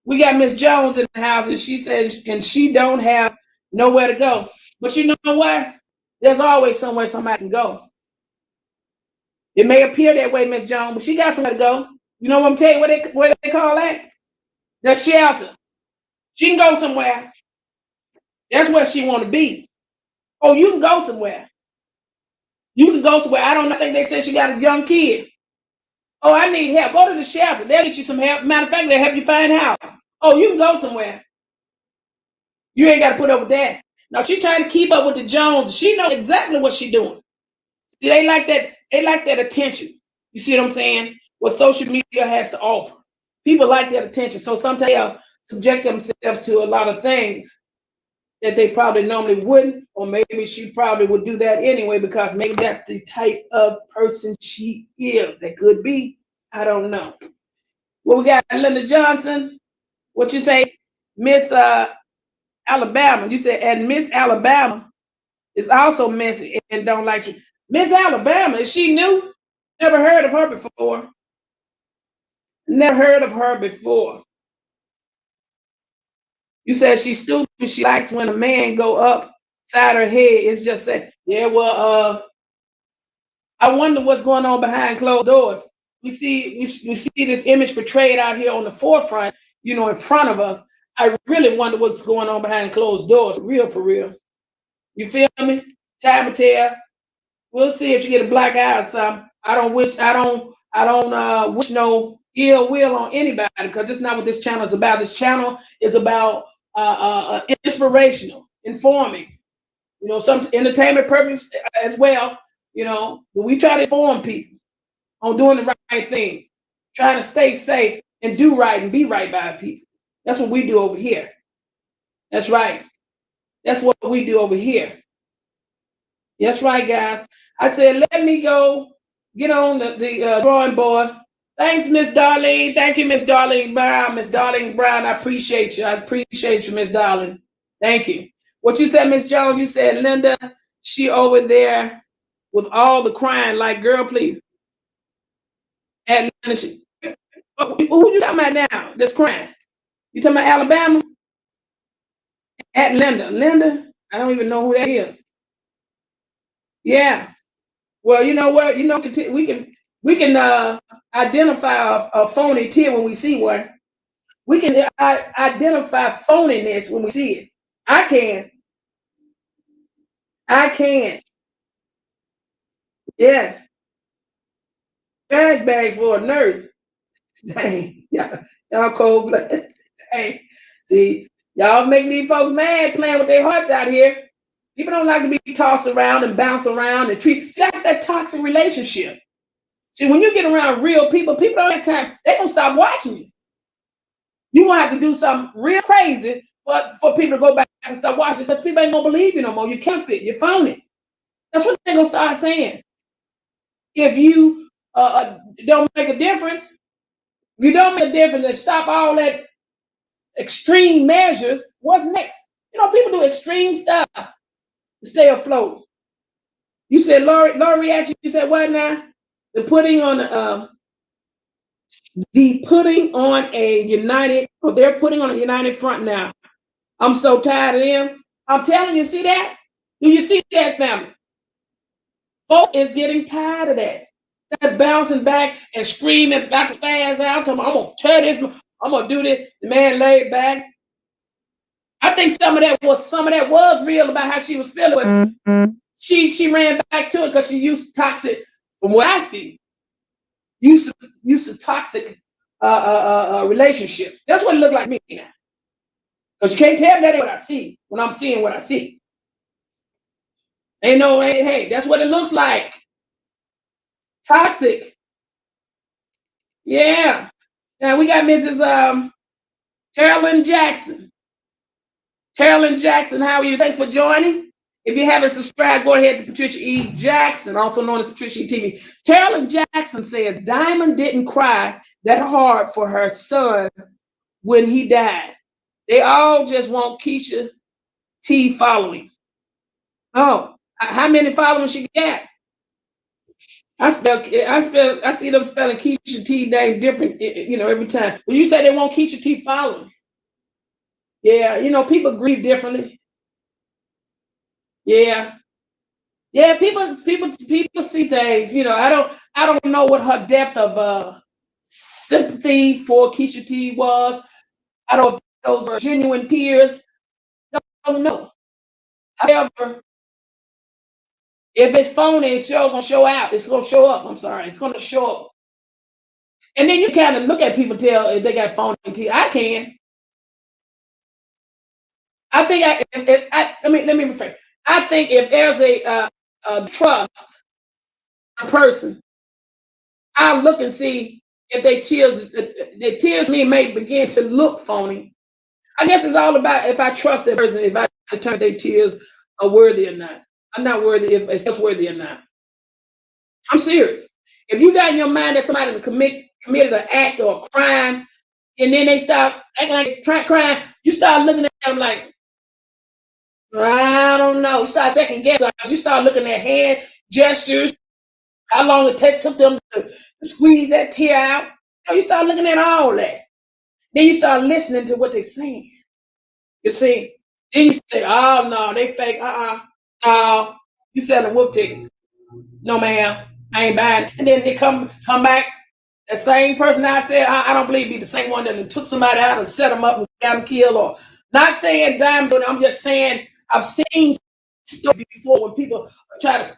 We got Miss Jones in the house, and she says, and she don't have nowhere to go. But you know what? There's always somewhere somebody can go. It may appear that way, Miss Jones, but she got somewhere to go. You know what I'm telling you? What they call that? The shelter. She can go somewhere. That's where she want to be. Oh, you can go somewhere. You can go somewhere. I don't know. I think they said she got a young kid. Oh, I need help. Go to the shelter. They'll get you some help. Matter of fact, they'll help you find a house. Oh, you can go somewhere. You ain't got to put up with that. Now she trying to keep up with the Jones. She knows exactly what she's doing. See, they like that. They like that attention. You see what I'm saying? What social media has to offer. People like that attention. So sometimes they'll subject themselves to a lot of things that they probably normally wouldn't, or maybe she probably would do that anyway because maybe that's the type of person she is. That could be. I don't know. Well, we got Linda Johnson. What you say, Miss Alabama? You said, and Miss Alabama is also messy and don't like you. Miss Alabama, is she new? Never heard of her before. Never heard of her before. You said she's stupid. She likes when a man go upside her head. It's just saying, yeah, well, I wonder what's going on behind closed doors. We see this image portrayed out here on the forefront, you know, in front of us. I really wonder what's going on behind closed doors, for real. You feel me? Time will tell. We'll see if she get a black eye or something. I don't wish no ill will on anybody because that's not what this channel is about. This channel is about inspirational, informing. You know, some entertainment purpose as well. You know, but we try to inform people on doing the right thing, trying to stay safe and do right and be right by people. That's what we do over here. That's right. That's what we do over here. That's right, guys. I said, let me go get on the drawing board. Thanks, Miss Darlene. Thank you, Miss Darlene Brown. Miss Darlene Brown, I appreciate you. I appreciate you, Miss Darlene. Thank you. What you said, Miss Jones, you said, Linda, she over there with all the crying, like, girl, please. Atlanta, who you talking about now that's crying? You talking about Alabama? At Linda, I don't even know who that is. Yeah. Well, you know what? You know, we can identify a phony tear when we see one. We can identify phoniness when we see it. I can. Yes. Trash bags for a nurse. Dang, y'all cold blooded. Hey, see, y'all make these folks mad playing with their hearts out here. People don't like to be tossed around and bounce around and treat. See, that's that toxic relationship. See, when you get around real people, people don't have time. They gonna stop watching you. You gonna have to do something real crazy for people to go back and start watching because people ain't gonna believe you no more. You counterfeit, you're phony. That's what they're gonna start saying. if you don't make a difference. If you don't make a difference and stop all that extreme measures, what's next? People do extreme stuff to stay afloat. You said Lori reaction. You said what now? The putting on a united. Oh, they're putting on a united front now. I'm so tired of them. I'm telling you, see that? Do you see that, family? Folk is getting tired of that. That bouncing back and screaming back to spaz out. I'm gonna tear this. I'm gonna do this. The man laid back. I think some of that was real about how she was feeling. She ran back to it because she used to toxic. From what I see, used to toxic relationships. That's what it looked like me now. Because you can't tell me that ain't what I see when I'm seeing what I see. Ain't no, hey, that's what it looks like. Toxic. Yeah. Now we got Mrs. Carolyn Jackson. Carolyn Jackson, how are you? Thanks for joining. If you haven't subscribed, go ahead to Patricia E. Jackson, also known as PatriciaE-TV. Carolyn Jackson said Diamond didn't cry that hard for her son when he died. They all just want Keisha T following. Oh, how many followers she got? I see them spelling Keisha T name different, every time. Would you say they want Keisha T following? Yeah, people grieve differently. Yeah. Yeah, people see things. I don't know what her depth of sympathy for Keisha T was. I don't know if those were genuine tears. Don't know. However, if it's phony, it's gonna show out. It's gonna show up. I'm sorry, it's gonna show up. And then you kind of look at people, tell if they got phony tears. I can. I think let me rephrase. I think if there's a trust a person, I'll look and see if they tears may begin to look phony. I guess it's all about if I trust that person, if I determine their tears are worthy or not. I'm not worthy if it's worthy or not. I'm serious. If you got in your mind that somebody committed an act or a crime, and then they start acting like they're crying, you start looking at them like, I don't know. You start second guessing. You start looking at hand gestures, how long it took them to squeeze that tear out. You start looking at all that. Then you start listening to what they're saying. You see? Then you say, oh, no, they fake. No, you selling wolf tickets. No, ma'am, I ain't buying. And then they come back. The same person I said, I don't believe be the same one that took somebody out and set them up and got them killed. Or not saying Diamond, I'm just saying I've seen stories before when people try to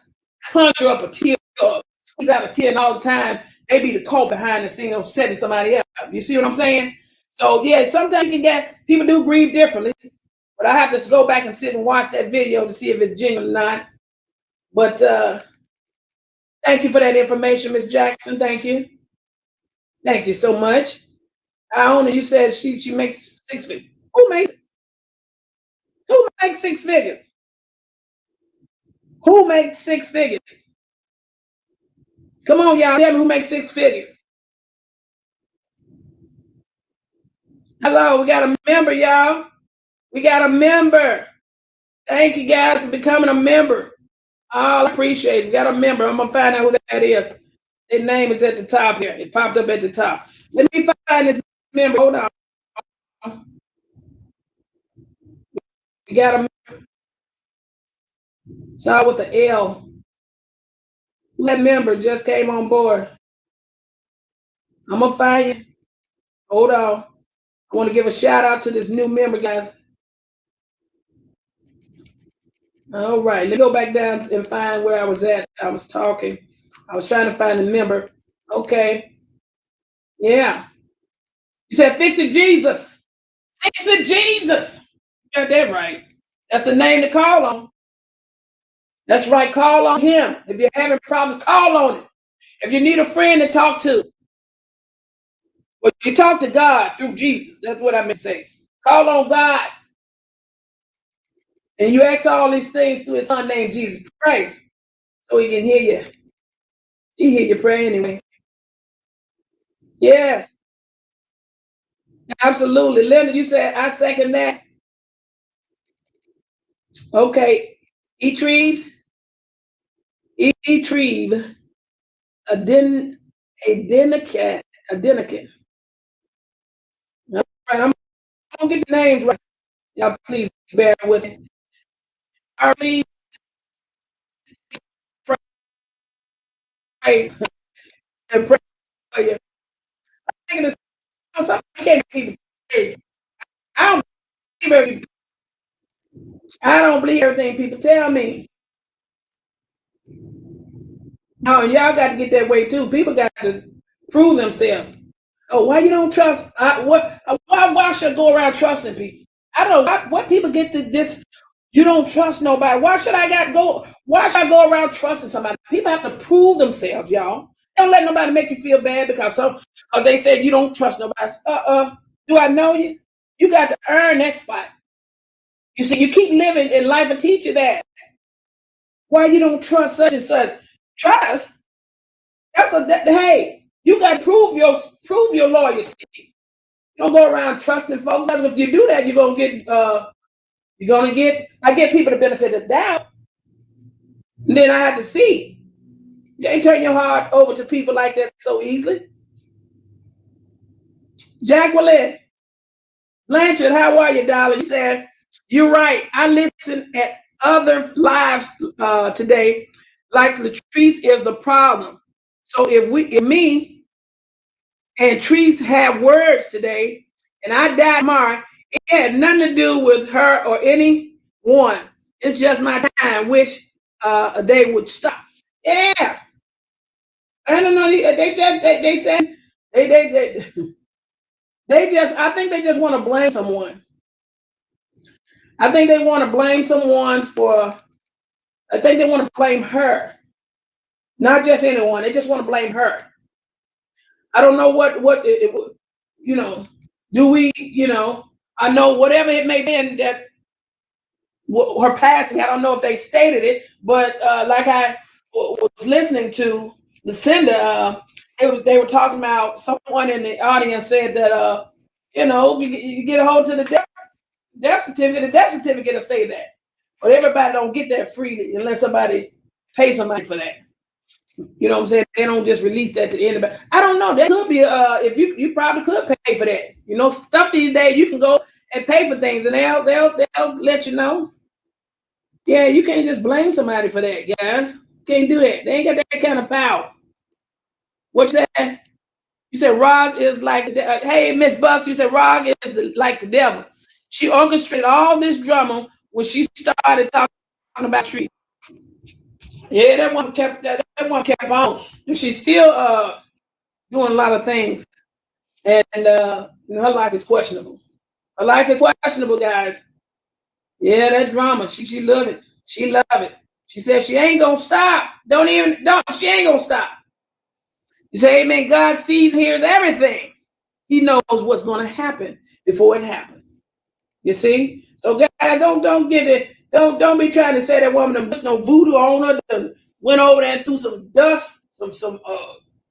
conjure up a tear or squeeze out a tear, and all the time they be the cult behind the scene of setting somebody up. You see what I'm saying? So yeah, sometimes you can get people do grieve differently, but I have to go back and sit and watch that video to see if it's genuine or not. But thank you for that information, Miss Jackson. Thank you. Thank you so much. Iona, you said she makes 6 figures. Who makes 6 figures? Who makes 6 figures? Come on, y'all. Tell me who makes 6 figures. Hello, we got a member, y'all. We got a member. Thank you guys for becoming a member. Oh, I appreciate it. We got a member. I'm gonna find out who that is. Their name is at the top here. It popped up at the top. Let me find this member. Hold on. We got a member. Start with the L. That member just came on board. I'm gonna find you. Hold on. I want to give a shout out to this new member, guys. All right, let's go back down and find where I was at. I was talking. I was trying to find the member. Okay. Yeah. You said Fix It Jesus. Fix It Jesus. You got that right. That's the name to call on. That's right. Call on him. If you're having problems, call on him. If you need a friend to talk to, well, you talk to God through Jesus. That's what I meant to say. Call on God. And you ask all these things through his son named Jesus Christ so he can hear you. He hear your prayer anyway. Yes, absolutely. Linda, you said I second that. Okay. E-Treves, E-Treve, a den, a denicat, a denican. All right, I'm gonna get the names right. Y'all please bear with me. All right, please pray and pray for you. I can't people. I don't believe everything. I don't believe everything people tell me. No, y'all got to get that way too. People got to prove themselves. Oh, why you don't trust? Why should I go around trusting people? I don't know what people get to this. You don't trust nobody. Why should I got go? Why should I go around trusting somebody? People have to prove themselves, y'all. Don't let nobody make you feel bad because they said you don't trust nobody. Do I know you? You got to earn that spot. You see, you keep living in life and teach you that. Why you don't trust such and such? Trust. Hey, you got to prove your loyalty. Don't go around trusting folks. Because if you do that, I get people the benefit of the doubt. And then I have to see. You ain't turn your heart over to people like that so easily. Jacqueline Blanchard, how are you, darling? You said, you're right. I listened at other lives today, like Latrice is the problem. So if me and Treese have words today, and I die tomorrow, it had nothing to do with her or anyone. It's just my time, which they would stop. Yeah, I don't know. They said they just. I think they just want to blame someone. I think they want to blame someone for. I think they want to blame her, not just anyone. They just want to blame her. I don't know you know. Do we? I know whatever it may be that her passing. I don't know if they stated it, but like I was listening to Lucinda, they were talking about someone in the audience said that you get a hold to the death certificate. The death certificate will say that, but everybody don't get that freely unless somebody pays somebody for that. You know what I'm saying? They don't just release that to the end of it. I don't know. That could be if you probably could pay for that. Stuff these days you can go and pay for things and they'll let you know. Yeah, you can't just blame somebody for that, guys. Can't do that. They ain't got that kind of power. What you said? You said Roz is like, hey, Miss Bucks, you said Roz is like the devil. She orchestrated all this drama when she started talking about trees. Yeah, that one kept on. And she's still doing a lot of things. And her life is questionable. Her life is questionable, guys. Yeah, that drama. She love it. She love it. She said she ain't gonna stop. She ain't gonna stop. You say, amen. God sees and hears everything. He knows what's gonna happen before it happens. You see? So guys, don't get it. Don't be trying to say that woman put no voodoo on her, went over there and threw some dust, threw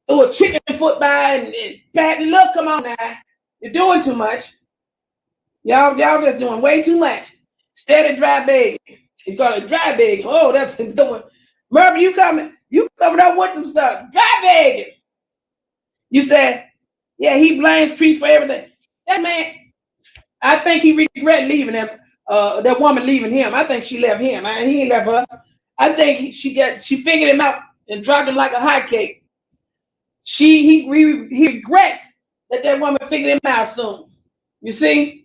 a chicken foot by and pat. Look, come on now. You're doing too much. Y'all just doing way too much. Steady dry begging. You call it dry begging. Oh, that's doing. Murphy, you coming up with some stuff. Dry begging. You said, yeah, he blames Trees for everything. That man, I think he regret leaving him. That woman leaving him. I think she left him. He ain't left her. I think she figured him out and dropped him like a hot cake. He regrets that woman figured him out soon. You see?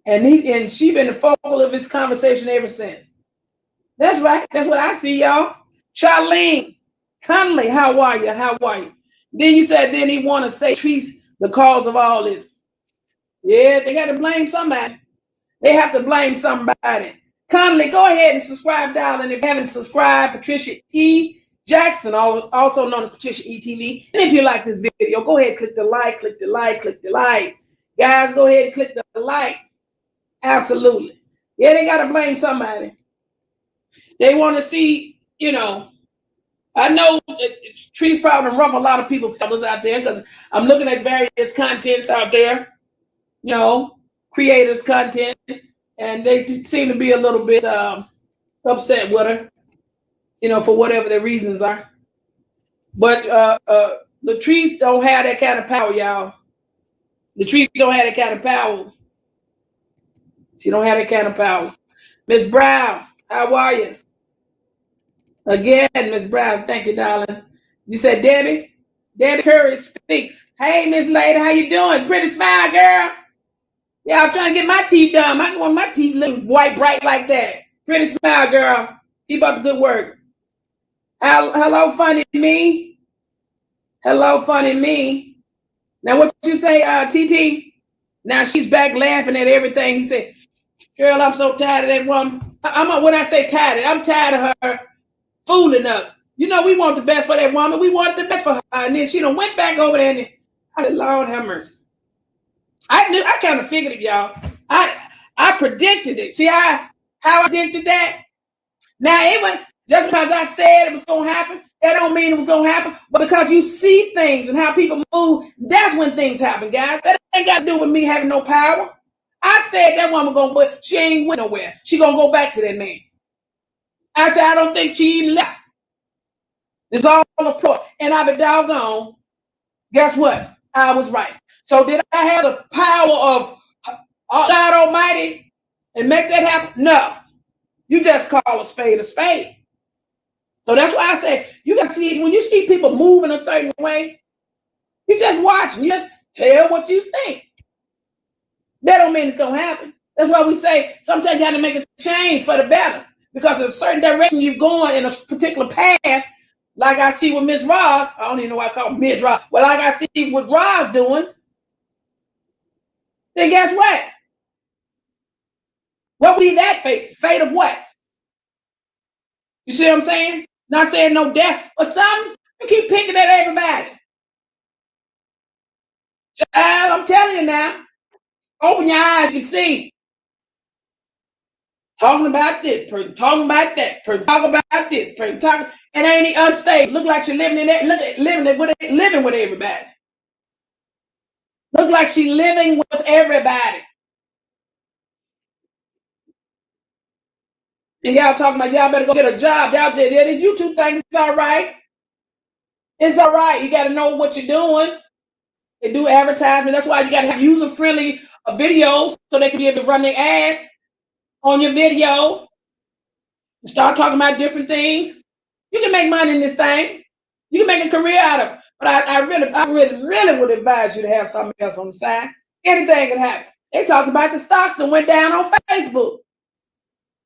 And she been the focal of his conversation ever since. That's right. That's what I see, y'all. Charlene Conley, how are you? How are you? Then you said, then he want to say Trees the cause of all this. Yeah, they got to blame somebody. They have to blame somebody. Conley, go ahead and subscribe, darling. If you haven't subscribed, Patricia E. Jackson, also known as PatriciaE-TV. And if you like this video, go ahead and click the like, click the like, click the like. Guys, go ahead and click the like. Absolutely. Yeah, they got to blame somebody. They want to see, I know trees probably rough a lot of people's feathers out there because I'm looking at various contents out there, creators' content, and they seem to be a little bit upset with her, for whatever their reasons are. But the trees don't have that kind of power, y'all. The trees don't have that kind of power. She don't have that kind of power. Miss Brown, how are you? Again, Miss Brown, thank you, darling. You said Debbie? Debbie Curry speaks. Hey, Miss Lady, how you doing? Pretty smile, girl. Yeah, I'm trying to get my teeth done. I don't want my teeth looking white, bright like that. Pretty smile, girl. Keep up the good work. Hello, funny me. Hello, funny me. Now, what you say, TT? Now she's back laughing at everything. He said, girl, I'm so tired of that woman. When I say tired, I'm tired of her fooling us. We want the best for that woman. We want the best for her. And then she done went back over there and I said, Lord have mercy. I kind of figured it, y'all. I predicted it. See how I predicted that? Now, it was just because I said it was going to happen, that don't mean it was going to happen. But because you see things and how people move, that's when things happen, guys. That ain't got to do with me having no power. I said that woman she ain't went nowhere. She going to go back to that man. I said, I don't think she even left. It's all a plot. And I've been doggone. Guess what? I was right. So did I have the power of God Almighty and make that happen? No. You just call a spade a spade. So that's why I say you got to see when you see people move in a certain way, you just watch and just tell what you think. That don't mean it's gonna happen. That's why we say sometimes you have to make a change for the better. Because of a certain direction you're going in a particular path, like I see with Ms. Ross, I don't even know why I call her Ms. Ross. Well, like I see what Ross doing, then guess what? What will be that fate? Fate of what? You see what I'm saying? Not saying no death or something. You keep picking at everybody. Child, I'm telling you now. Open your eyes, you can see. Talking about this, person talking about that, person talking about this, person talking, and ain't he unstable? Look like she living in that, living with everybody. Look like she living with everybody. And y'all talking about y'all better go get a job. Y'all did this YouTube thing. It's all right. It's all right. You got to know what you're doing. They do advertisement. That's why you got to have user-friendly videos so they can be able to run their ads on your video. Start talking about different things. You can make money in this thing. You can make a career out of it. But I really would advise you to have something else on the side. Anything can happen. They talked about the stocks that went down on Facebook.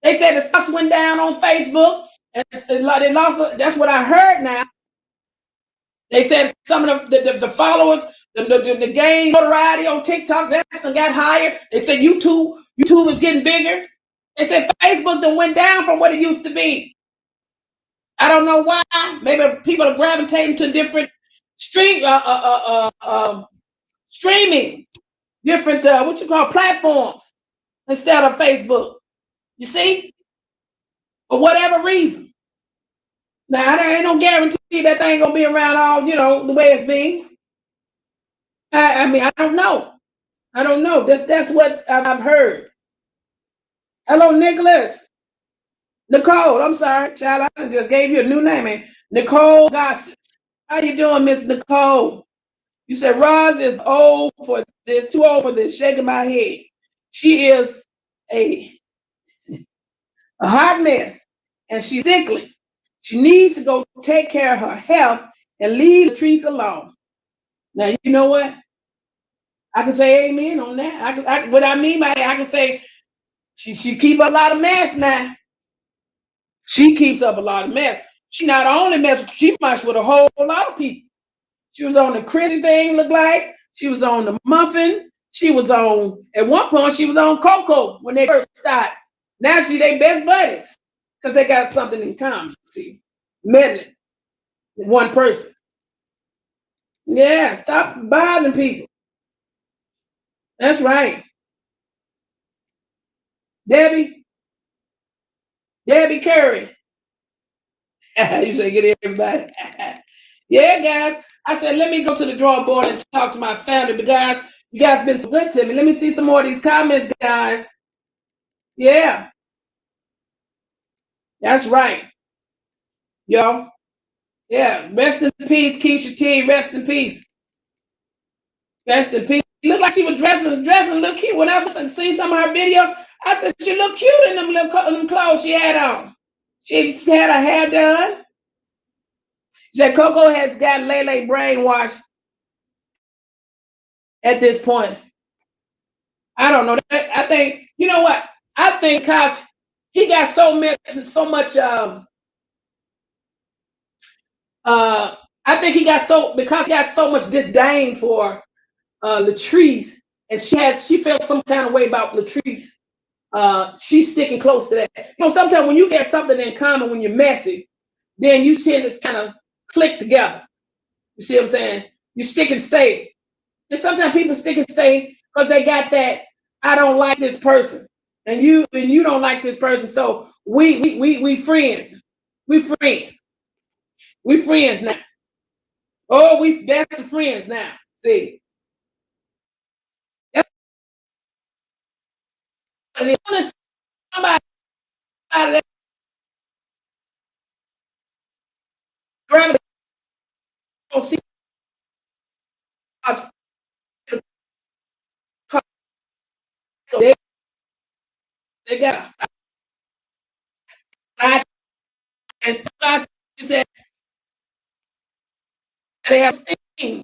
They said the stocks went down on Facebook. And they lost. That's what I heard now. They said some of the followers, the gain notoriety on TikTok, that's got higher. They said YouTube is getting bigger. They said Facebook done went down from what it used to be. I don't know why. Maybe people are gravitating to different streaming, different platforms instead of Facebook. You see, for whatever reason. Now there ain't no guarantee that thing gonna be around all the way it's been. I mean, I don't know. That's what I've heard. Hello, Nicholas. Nicole, I'm sorry, child. I just gave you a new name, Nicole Gossip. How you doing, Miss Nicole? You said Roz is old for this, too old for this, shaking my head. She is a hot mess and she's sickly. She needs to go take care of her health and leave the trees alone. Now, you know what? I can say amen on that. What I mean by that, I can say she keep a lot of mess now. She keeps up a lot of mess. She not only mess, she mess with a whole lot of people. She was on the Chrissy thing, look like. She was on the Muffin. She was on, at one point, she was on Coco when they first started. Now they best buddies because they got something in common. See, meddling with one person. Yeah, stop bothering people. That's right. Debbie Curry. You say get everybody. Yeah, guys. I said, let me go to the drawing board and talk to my family. But guys, you guys been so good to me. Let me see some more of these comments, guys. Yeah, that's right. Yo. Yeah. Rest in peace, Keisha T. Rest in peace. Rest in peace. It looked like she was dressing a little cute. When I was seeing some of her video, I said she looked cute in them little them clothes she had on. She had her hair done. She said Coco has got Lele brainwashed at this point. I don't know. I think, you know what? I think because he got so much I think he got because he got so much disdain for Latrice, and she felt some kind of way about Latrice. She's sticking close to that. You know, sometimes when you get something in common, when you're messy, then you tend to kind of click together. You see what I'm saying? You stick and stay. And sometimes people stick and stay because they got that, I don't like this person. And you don't like this person. So we friends. We friends. We friends now. Oh, we best of friends now. See. That's somebody grab see they got a and you said they have steam.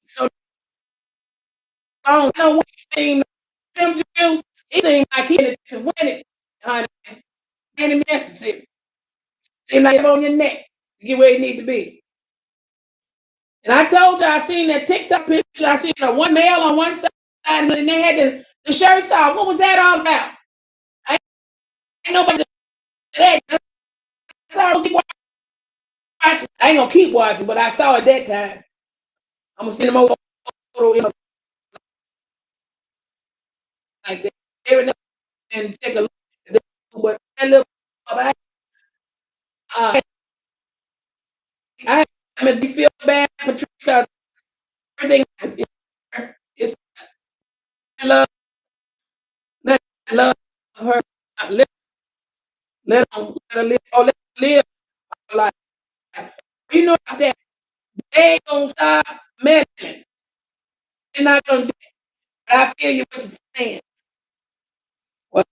So I don't know what thing them Jews, it seemed like he had to win it, honey. Any message. Seemed like on your neck to get where you need to be. And I told you I seen that TikTok picture, I seen one male on one side and they had the shirts off. What was that all about? I ain't nobody that. I keep watching. I ain't gonna keep watching, but I saw it that time. I'm gonna send them over like that. And take a look at this, but that little I mean, do you feel bad for Patricia because everything is love, let love her, let her live, or let her live her life. You know that they ain't gonna stop meddling. They're not gonna do it. But I feel you what you're saying. Well,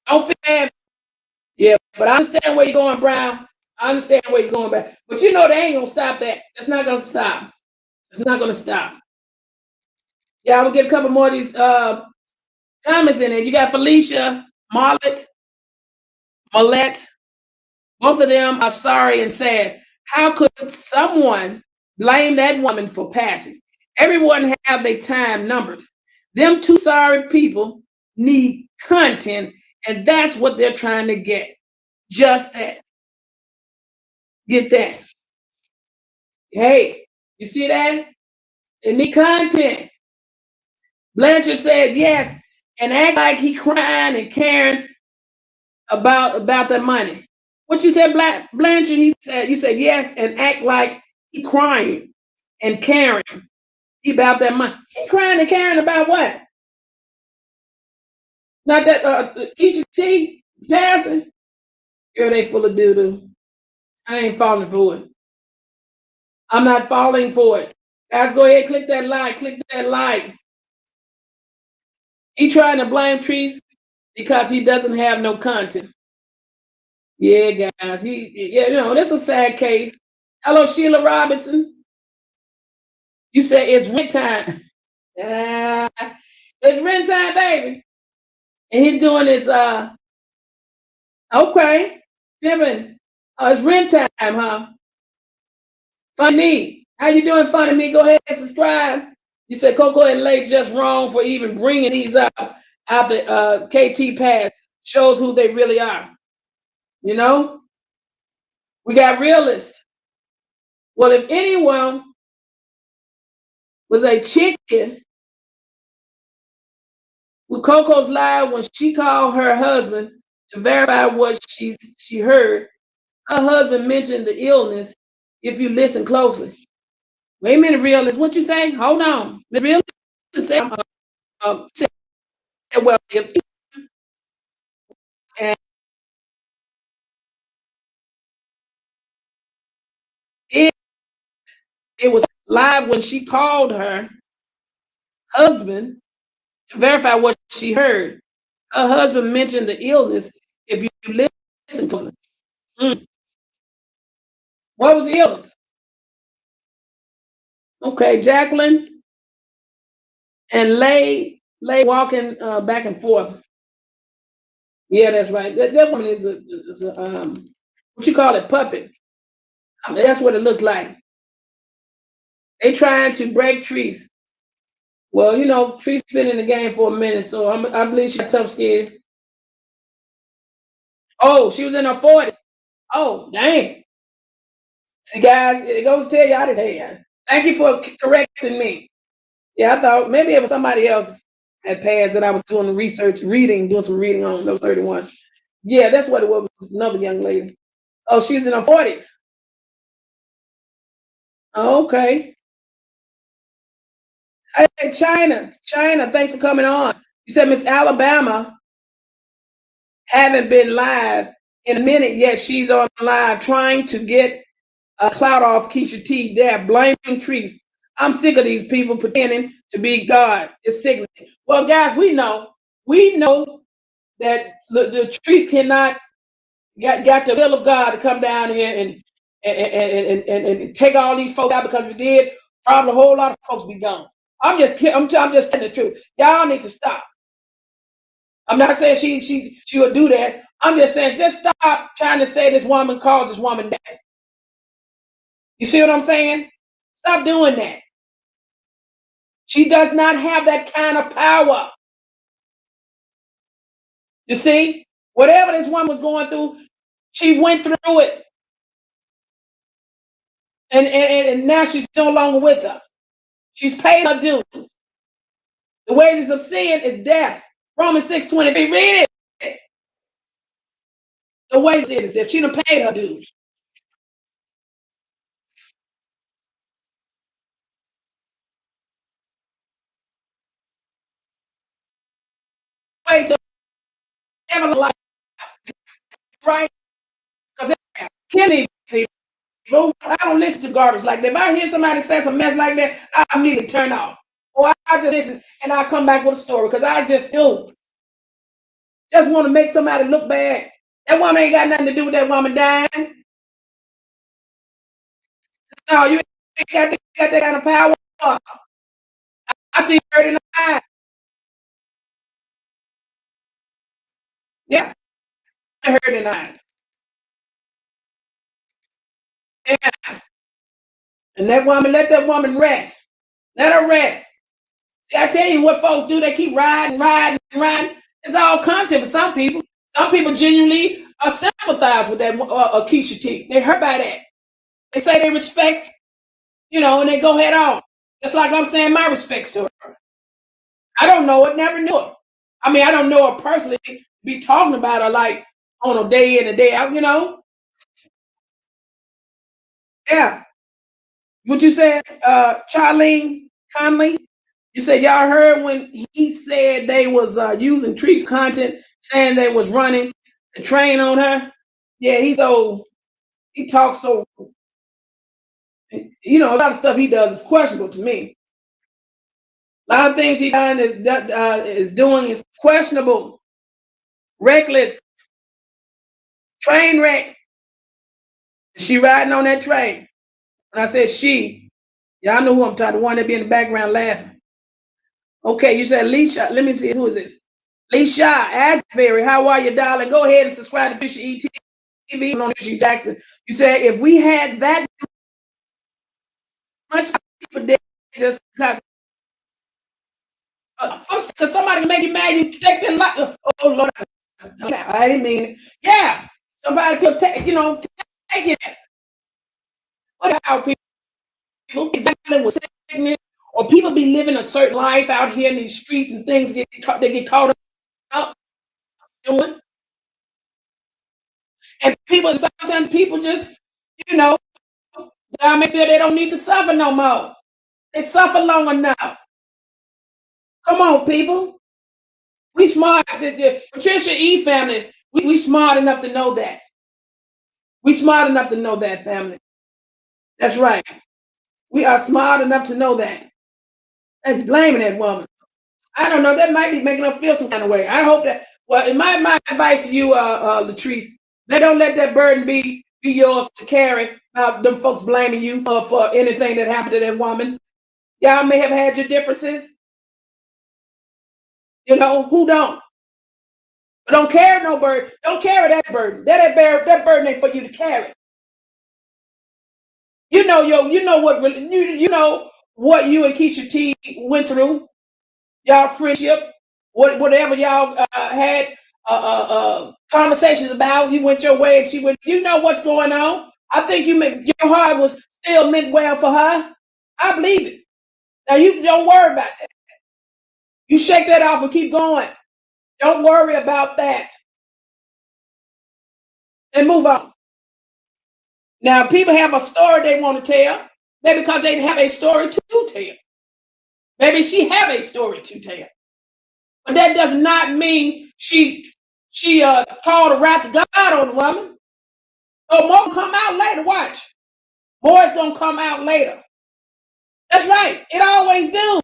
don't feel bad. Yeah, but I understand where you're going, Brown. I understand where you're going back. But you know they ain't gonna stop that. That's not gonna stop. It's not gonna stop. Yeah, I will get a couple more of these comments in there. You got Felicia, Marlette. Both of them are sorry and sad. How could someone blame that woman for passing? Everyone have their time numbered. Them two sorry people need content, and that's what they're trying to get. Just that. Get that. Hey, you see that? They need content. Blanchard said yes, and act like he crying and caring about the money. What you said, Blanchard? He said you said yes, and act like he crying and caring about that money. He crying and caring about what? Not that teacher T passing. Girl, they full of doo doo. I ain't falling for it. I'm not falling for it. Guys, go ahead, click that like, click that like. He trying to blame Trees because he doesn't have no content. Yeah, guys. You know, that's a sad case. Hello, Sheila Robinson. You say it's rent time. It's rent time, baby. And he's doing this, okay. Kevin, it's rent time, huh? Funny me. How you doing, Funny me? Go ahead and subscribe. You said Coco and Lay just wrong for even bringing these up out the KT pass. Shows who they really are. You know? We got realists. Well, if anyone was a chicken with Coco's lie when she called her husband to verify what she heard, Her husband mentioned the illness if you listen closely. Wait a minute, realist. What you say? Hold on. Miss Realist said, said, well, if and it, it was live when she called her husband to verify what she heard. Her husband mentioned the illness if you listen closely. Mm. What was the illness? Okay, Jacqueline and Lay walking back and forth. Yeah, that's right. That woman is a what you call it, puppet. I mean, that's what it looks like. They trying to break trees. Well, you know, Tree's been in the game for a minute, so I believe she got tough skin. Oh, she was in her 40s. Oh, dang. See, guys, it goes to tell you out of there. Thank you for correcting me. Yeah, I thought maybe it was somebody else had passed that I was doing the research, doing some reading on those 31. Yeah, that's what it was. Another young lady. Oh, she's in her 40s. Okay. Hey, China, thanks for coming on. You said Miss Alabama haven't been live in a minute yet. She's on live trying to get a clout off Keisha T. They're blaming trees. I'm sick of these people pretending to be God. It's sickening. Well, guys, we know that the trees cannot got the will of God to come down here and take all these folks out, because if we did, probably a whole lot of folks be gone. I'm just telling the truth. Y'all need to stop. I'm not saying she would do that. I'm just saying, just stop trying to say this woman caused this woman death. You see what I'm saying? Stop doing that. She does not have that kind of power. You see, whatever this woman was going through, she went through it, and now she's no longer with us. She's paid her dues. The wages of sin is death. Romans 6:23. Read it. The wages is death. She done paid her dues. Wait till ever life, right? Because killing people, I don't listen to garbage like that. If I hear somebody say some mess like that, I immediately turn off. Or I just listen and I'll come back with a story, because I just want to make somebody look bad. That woman ain't got nothing to do with that woman dying. No, you ain't got that kind of power. I see hurt in the eyes. Yeah, hurt in the eyes. Yeah. And that woman, let that woman rest. Let her rest. See, I tell you what folks do, they keep riding. It's all content for some people. Some people genuinely sympathize with that Keisha T. They hurt by that. They say they respect, and they go head on. Just like I'm saying my respects to her. I don't know her, never knew her. I mean, I don't know her personally, be talking about her like on a day in, a day out. Yeah. What you said, Charlene Conley? You said y'all heard when he said they was using Tree's content, saying they was running a train on her. Yeah, he talks so, a lot of stuff he does is questionable to me. A lot of things he is doing is questionable, reckless, train wreck. She riding on that train. When I said she, y'all know who I'm talking. The one that be in the background laughing. Okay, you said Leisha. Let me see, who is this? Leisha Asbury. How are you, darling? Go ahead and subscribe to PatriciaE-TV on Patricia Jackson. You said if we had that much people dead just because somebody can make you mad, you take their life. Oh Lord, I didn't mean it. Yeah, somebody could take it. What about people dealing with sickness, or people be living a certain life out here in these streets and things they get caught up doing? And people, sometimes people just, you know, God may feel they don't need to suffer no more. They suffer long enough. Come on, people. We smart. The Patricia E family, we smart enough to know that. We smart enough to know that, family. That's right. We are smart enough to know that. And blaming that woman. I don't know. That might be making her feel some kind of way. I hope that. Well, in my advice to you, Latrice, they don't let that burden be yours to carry. Them folks blaming you for anything that happened to that woman. Y'all may have had your differences. You know who don't. But don't carry no burden. Don't carry that burden. That burden ain't for you to carry. You know what you and Keisha T went through. Y'all friendship, whatever y'all had conversations about. You went your way and she went. You know what's going on. I think your heart was still meant well for her. I believe it. Now you don't worry about that. You shake that off and keep going. Don't worry about that and move on. Now people have a story they want to tell, maybe because they have a story to tell. Maybe she have a story to tell. But that does not mean she called the wrath of God on the woman. Oh, more come out later. Watch. More is gonna come out later. That's right. It always do.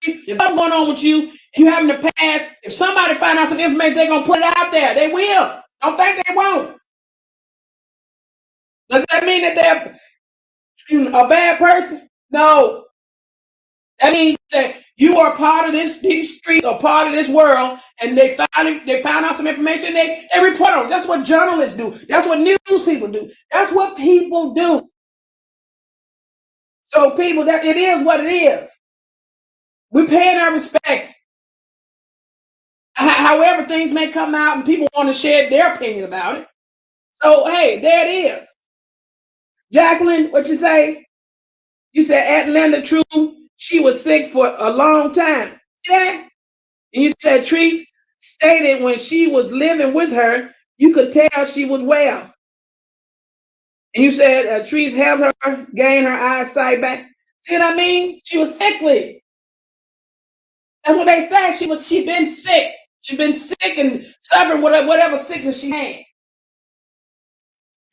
If something going on with you, you having the past, if somebody find out some information, they're gonna put it out there. They will. Don't think they won't. Does that mean that they're a bad person? No. That means that you are part of these streets or part of this world, and they found out some information. They report on. That's what journalists do. That's what news people do. That's what people do. So people, that it is what it is. We're paying our respects. However, things may come out, and people want to share their opinion about it. So hey, there it is. Jacqueline, what you say? You said Atlanta True. She was sick for a long time. See that? And you said Treese stated when she was living with her, you could tell she was well. And you said Treese helped her gain her eyesight back. See what I mean? She was sickly. That's what they say. She'd been sick. She'd been sick and suffering whatever sickness she had.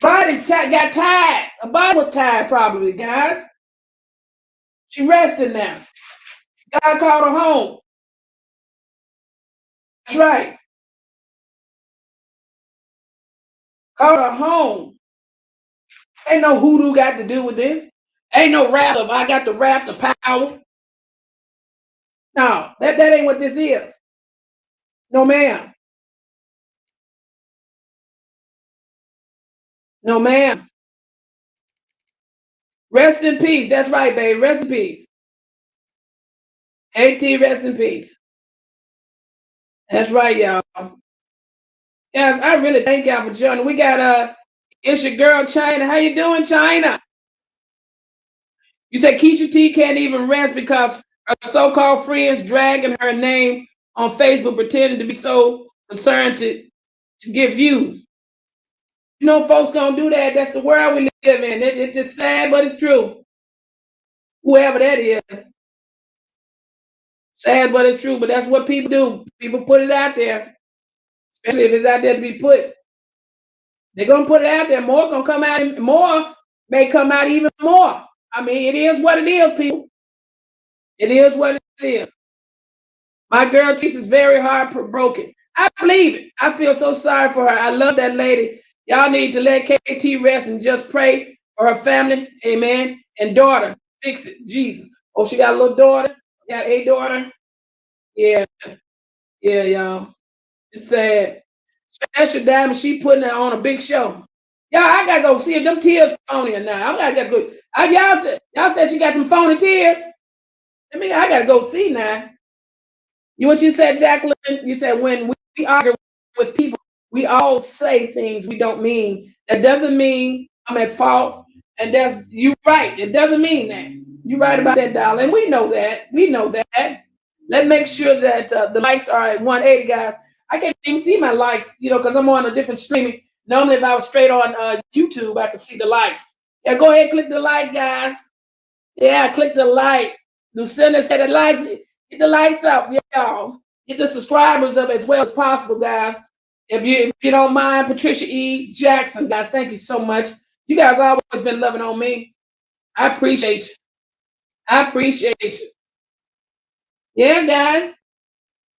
Body got tired. Her body was tired, probably, guys. She rested now. God called her home. That's right. Called her home. Ain't no hoodoo got to do with this. Ain't no wrath of I got the wrath of power. No, that ain't what this is. No, ma'am. No, ma'am. Rest in peace. That's right, baby. Rest in peace. AT, rest in peace. That's right, y'all. Guys, I really thank y'all for joining. We got it's your girl China. How you doing, China? You said Keisha T can't even rest because her so-called friends dragging her name on Facebook, pretending to be so concerned to give views. You know, folks gonna do that. That's the world we live in. It's just sad, but it's true. Whoever that is. Sad, but it's true. But that's what people do. People put it out there. Especially if it's out there to be put. They're gonna put it out there. More gonna come out. More may come out even more. I mean, it is what it is, people. It is what it is. My girl Cheese is very heartbroken. I believe it. I feel so sorry for her. I love that lady. Y'all need to let KT rest and just pray for her family. Amen. And daughter. Fix it. Jesus. Oh, she got a little daughter. Got a daughter. Yeah. Yeah, y'all. It's sad. Special Diamond, she putting it on a big show. Y'all, I gotta go see if them tears phony or not. I gotta go. Y'all said she got some phony tears. I mean, I gotta go see now. What you said, Jacqueline? You said when we argue with people, we all say things we don't mean. That doesn't mean I'm at fault. And that's you right. It doesn't mean that. You're right about that, darling. We know that. We know that. Let's make sure that the likes are at 180, guys. I can't even see my likes, because I'm on a different streaming. Normally, if I was straight on YouTube, I could see the likes. Yeah, go ahead, click the like, guys. Yeah, click the like. Lucinda said the likes. Get the likes up, y'all. Get the subscribers up as well as possible, guys. If you don't mind, Patricia E. Jackson, guys, thank you so much. You guys always been loving on me. I appreciate you. I appreciate you. Yeah, guys.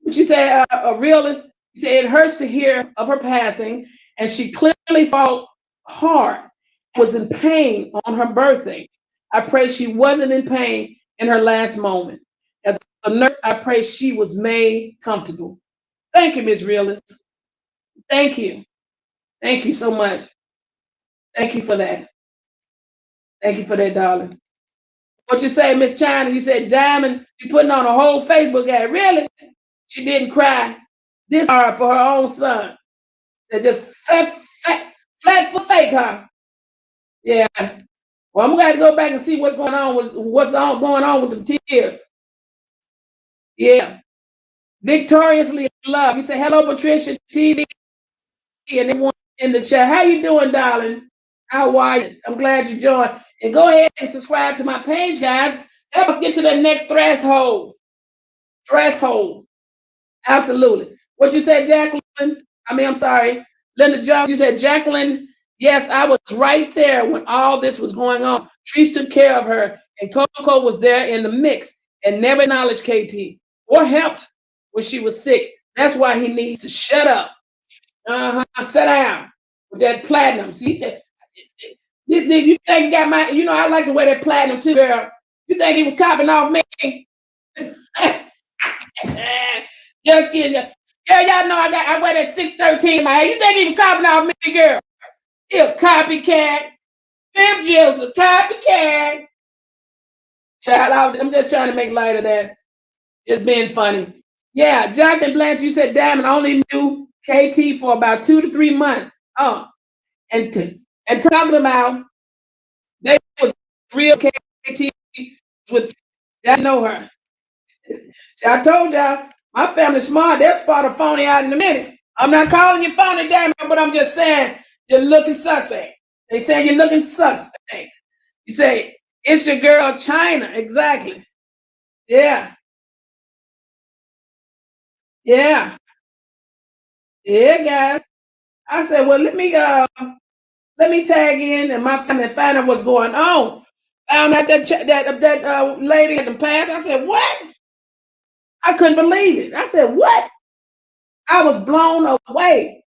But you say a realist. You say it hurts to hear of her passing, and she clearly fought hard, was in pain on her birthday. I pray she wasn't in pain in her last moment. As a nurse, I pray she was made comfortable. Thank you, Ms. Realist. Thank you. Thank you so much. Thank you for that. Thank you for that, darling. What you say, Miss China? You said Diamond, she putting on a whole Facebook ad. Really? She didn't cry this hard for her own son. They're just flat for fake, huh? Yeah. Well, I'm going to go back and see what's going on with the tears. Yeah. Victoriously in love. You say, hello, PatriciaE-TV, and everyone in the chat. How you doing, darling? How are you? I'm glad you joined. And go ahead and subscribe to my page, guys. Help us get to the next threshold. Absolutely. What you said, Jacqueline? I'm sorry. Linda Jones, you said, Jacqueline, yes, I was right there when all this was going on. Trees took care of her, and Coco was there in the mix and never acknowledged KT or helped when she was sick. That's why he needs to shut up. Sit down with that platinum. See, you think he got my, I like to wear that platinum too, girl. You think he was copying off me? Just kidding. Girl, y'all know I wear that 613 my hair. You think he was copying off me, girl? He a copycat. Fib Jill's a copycat. Child, I'm just trying to make light of that. Just being funny. Yeah, Jonathan Blanche, you said Diamond only knew KT for about 2 to 3 months. Oh, and talking about they was real KT with, I know her. See, I told y'all, my family's smart. They'll spot a phony out in a minute. I'm not calling you phony, Diamond, but I'm just saying you're looking suspect. They say you're looking suspect. You say, it's your girl China. Exactly. Yeah. Yeah. Yeah, guys. I said, well, let me tag in and my family find out what's going on. Found out that lady had the passed. I said, what? I couldn't believe it. I said, what? I was blown away.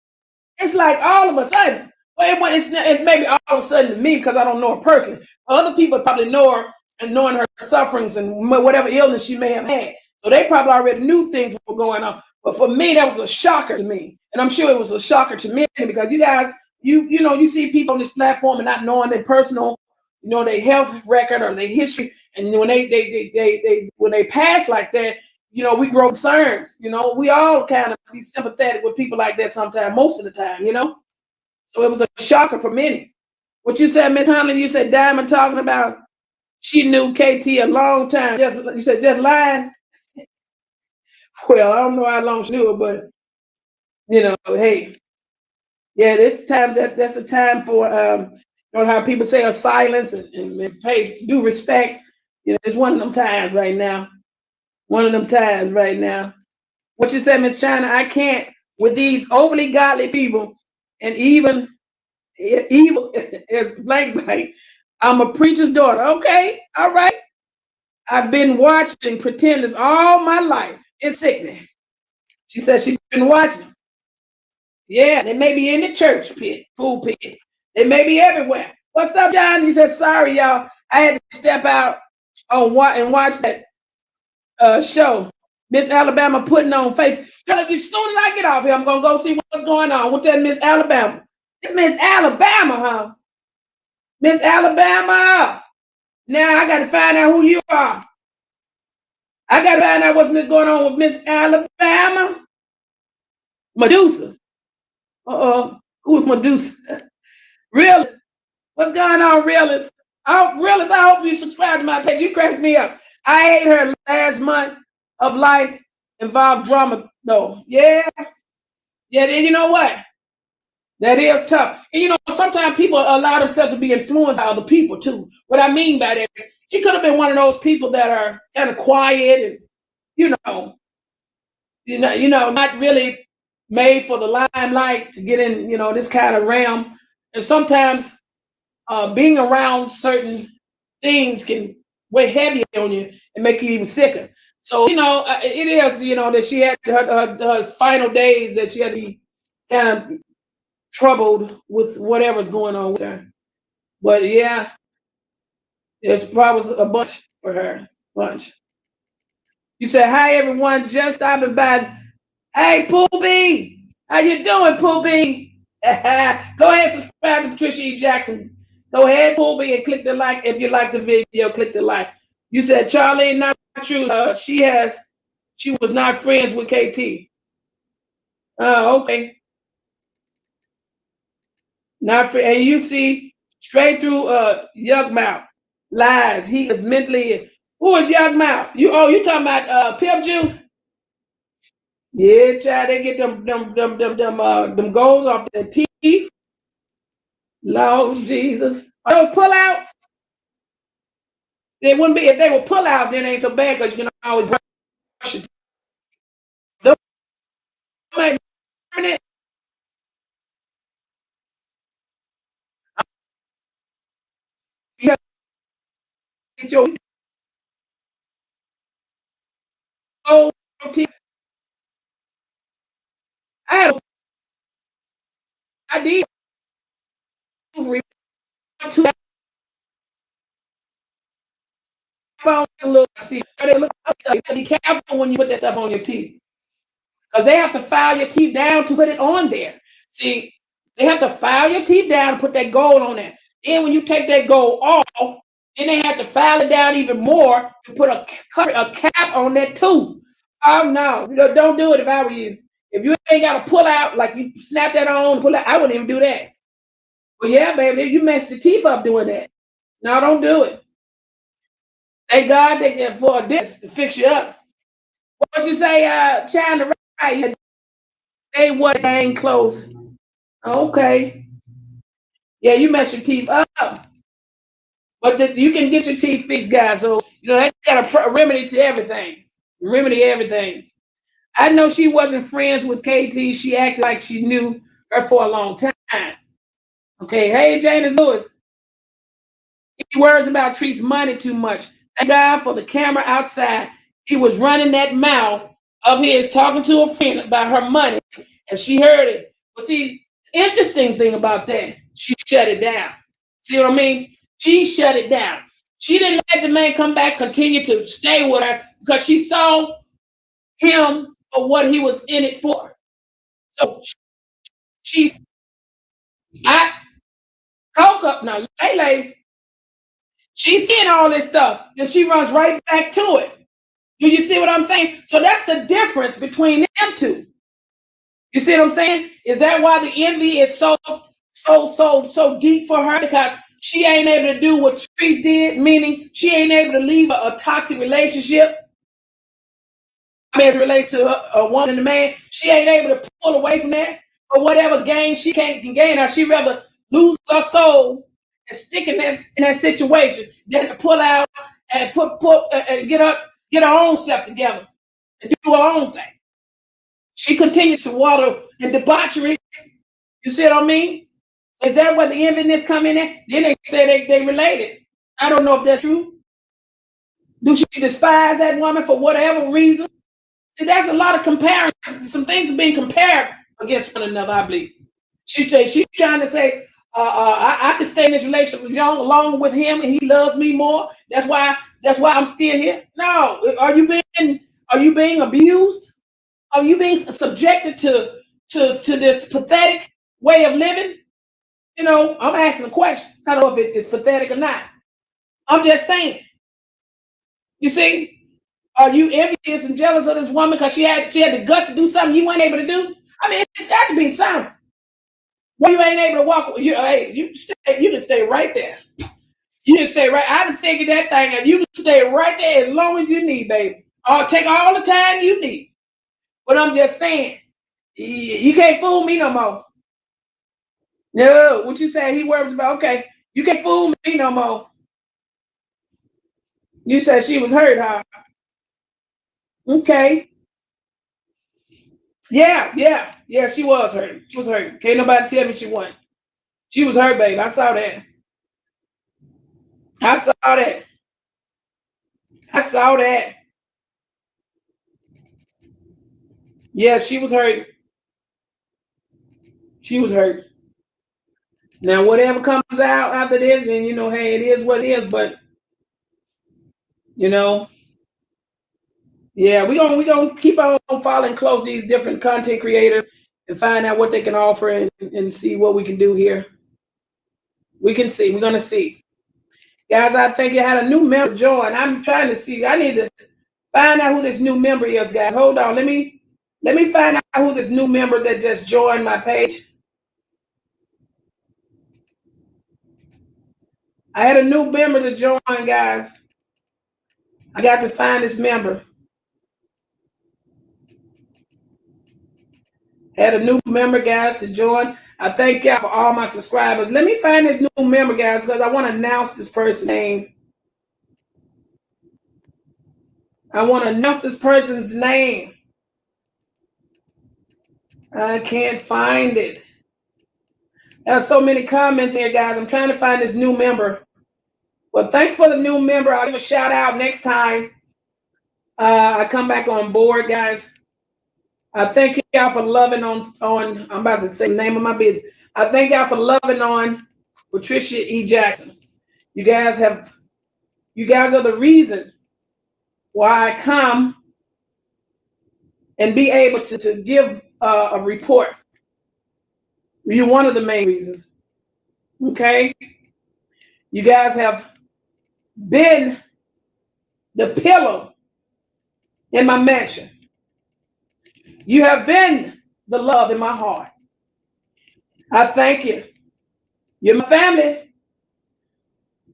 It's like all of a sudden. Well, it's maybe all of a sudden to me because I don't know her personally. Other people probably know her and knowing her sufferings and whatever illness she may have had. So they probably already knew things were going on. But for me, that was a shocker to me. And I'm sure it was a shocker to many because you guys, you see people on this platform and not knowing their personal, their health record or their history. And when they pass like that, we grow concerns. We all kind of be sympathetic with people like that sometimes, most of the time, So it was a shocker for many. What you said, Miss Huntley, you said Diamond talking about she knew KT a long time. You said just lying. Well, I don't know how long she knew her, but hey, yeah, this time that's a time for how people say a silence and pay due respect. It's one of them times right now. One of them times right now. What you said, Miss China, I can't with these overly godly people and even evil as blank. I'm a preacher's daughter. Okay, all right. I've been watching pretenders all my life. It's sickening. She said she's been watching. Yeah, they may be in the church pulpit. They may be everywhere. What's up, John? You said, sorry, y'all. I had to step out and watch that show. Miss Alabama putting on Facebook. As soon as I get off here, I'm going to go see what's going on with that Miss Alabama. It's Miss Alabama, huh? Miss Alabama. Now I got to find out who you are. I got to find out what's going on with Miss Alabama. Medusa. Who's Medusa? Realist. What's going on, Realist? I hope you subscribe to my page. You cracked me up. I ate her last month. of life involve drama, though. Yeah, yeah. You know what? That is tough. And you know, sometimes people allow themselves to be influenced by other people too. What I mean by that, she could have been one of those people that are kind of quiet and you know, not really made for the limelight to get in, this kind of realm. And sometimes being around certain things can weigh heavy on you and make you even sicker. So, it is, that she had her final days that she had to be kind of troubled with whatever's going on with her. But yeah, it's probably a bunch for her. Bunch. You said, hi everyone, just stopping by. Hey, Pool Bean, how you doing, Pool Bean? Go ahead and subscribe to Patricia E. Jackson. Go ahead, Pool Bean, and click the like. If you like the video, click the like. You said, Charlie, not true. She was not friends with KT. Oh, okay. Not for, and you see, straight through Young Mouth. Lies. He is mentally. Who is Young Mouth? You talking about Pimp Juice? Yeah, child, they get them goals off their teeth. Lord Jesus. Are those pullouts? They wouldn't be if they were pullouts, then it ain't so bad because you can always brush it. Those might be permanent. You have to get your old teeth. I did two phones a little see. They look up. You gotta be careful when you put that stuff on your teeth. Because they have to file your teeth down to put it on there. See, they have to file your teeth down and put that gold on there. Then when you take that gold off, then they have to file it down even more to put a cap on that tooth. Oh no, don't do it if I were you. If you ain't got to pull out, like you snap that on, pull out, I wouldn't even do that. But yeah, baby, you messed your teeth up doing that. No, don't do it. Thank God they get for this to fix you up. What you say, China, right? They what ain't close. Okay. Yeah, you mess your teeth up. But you can get your teeth fixed, guys. So, they got a remedy to everything. Remedy everything. I know she wasn't friends with KT. She acted like she knew her for a long time. Okay. Hey, Janice Lewis. He worries about Treat's money too much. Thank God for the camera outside. He was running that mouth of his talking to a friend about her money, and she heard it. But see, interesting thing about that, she shut it down. See what I mean? She shut it down. She didn't let the man come back, continue to stay with her because she saw him for what he was in it for. So Coco, no, Lele, she's seeing all this stuff, and she runs right back to it. Do you see what I'm saying? So that's the difference between them two. You see what I'm saying? Is that why the envy is so deep for her? Because she ain't able to do what Trees did, meaning she ain't able to leave a toxic relationship. I mean, as it relates to a woman and a man, she ain't able to pull away from that. Or whatever gain she can gain, or she rather lose her soul and stick in that situation than to pull out and and get her own self together and do her own thing. She continues to water and debauchery. You see what I mean? Is that where the enviness come in at? Then they say they related. I don't know if that's true. Do she despise that woman for whatever reason? See, that's a lot of comparisons. Some things are being compared against one another, I believe. She's trying to say, I can stay in this relationship along with him and he loves me more. That's why I'm still here. No, are you being abused? Are you being subjected to this pathetic way of living? I'm asking a question. I don't know if it's pathetic or not. I'm just saying. You see, are you envious and jealous of this woman because she had the guts to do something you weren't able to do? I mean, it's got to be something. Well, you ain't able to walk. You can stay right there. You can stay right. I done figured that thing out. You can stay right there as long as you need, baby. Or take all the time you need. But I'm just saying, you can't fool me no more. No, what you say? He worries about. Okay, you can't fool me no more. You said she was hurt, huh? Okay. Yeah. She was hurt. She was hurt. Can't nobody tell me she wasn't. She was hurt, baby. I saw that. I saw that. I saw that. Yeah, she was hurt. She was hurt. Now, whatever comes out after this, then hey, it is what it is. But you know, yeah, we gonna keep on following close these different content creators and find out what they can offer and see what we can do here. We can see. We're gonna see, guys. I think you had a new member join. I'm trying to see. I need to find out who this new member is, guys. Hold on. Let me find out who this new member that just joined my page. I had a new member to join, guys. I got to find this member. Had a new member, guys, to join. I thank y'all for all my subscribers. Let me find this new member, guys, because I want to announce this person's name. I want to announce this person's name. I can't find it. There's so many comments here, guys. I'm trying to find this new member. Well, thanks for the new member. I'll give a shout out next time I come back on board, guys. I thank y'all for loving on. I'm about to say the name of my business. I thank y'all for loving on Patricia E. Jackson. You guys are the reason why I come and be able to give a report. You're one of the main reasons. Okay? You guys have been the pillow in my mansion. You have been the love in my heart. I thank you. You're my family.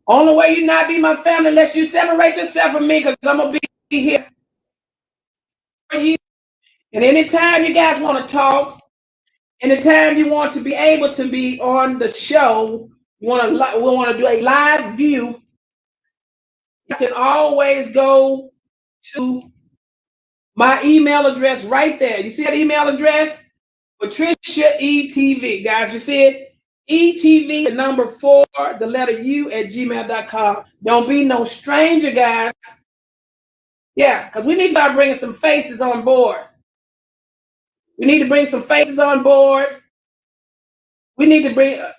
Only way you not be my family unless you separate yourself from me, because I'm going to be here for you. And anytime you guys want to talk, anytime you want to be able to be on the show, we want to do a live view, you can always go to my email address right there. You see that email address? PatriciaE-TV. Guys, you see it? ETV, the number 4, the letter U at gmail.com. Don't be no stranger, guys. Yeah, because we need to start bringing some faces on board. We need to bring some faces on board. We need to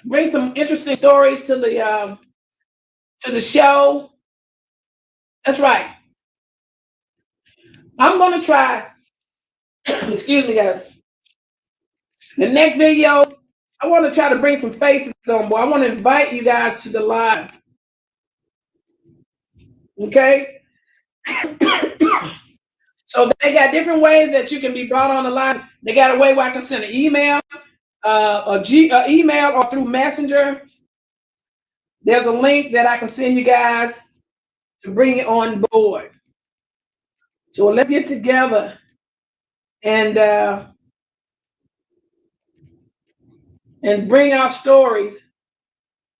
bring some interesting stories to the show. That's right. I'm going to try, excuse me, guys. The next video, I want to try to bring some faces on board. I want to invite you guys to the live. Okay? So they got different ways that you can be brought on the line. They got a way where I can send an email, email or through Messenger. There's a link that I can send you guys to bring it on board. So let's get together and bring our stories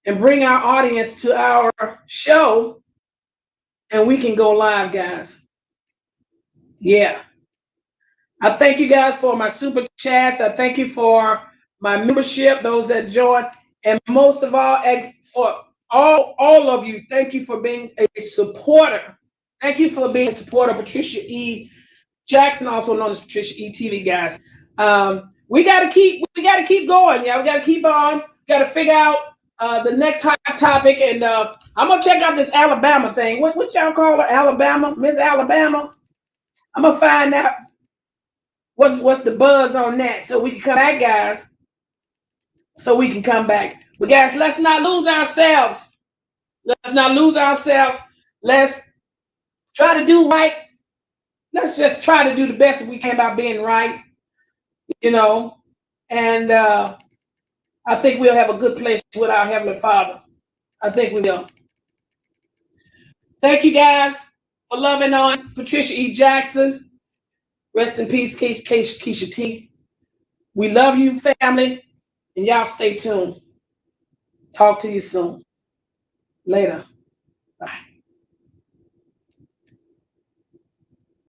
and bring our audience to our show, and we can go live, guys. Yeah. I thank you guys for my super chats. I thank you for my membership, those that joined, and most of all, for all of you, thank you for being a supporter. Thank you for being a supporter of Patricia E. Jackson, also known as PatriciaE-TV, guys. We gotta keep going. Yeah, we gotta keep on. Gotta figure out the next hot topic, and I'm gonna check out this Alabama thing. What y'all call her? Alabama, Miss Alabama. I'm gonna find out what's the buzz on that, so we can come back, guys. So we can come back. But guys, let's not lose ourselves. Let's not lose ourselves. Let's try to do right. Let's just try to do the best we can about being right, and I think we'll have a good place with our Heavenly Father. I think we will. Thank you, guys, for loving on Patricia E. Jackson. Rest in peace, Keisha T. We love you, family, and y'all stay tuned. Talk to you soon. Later.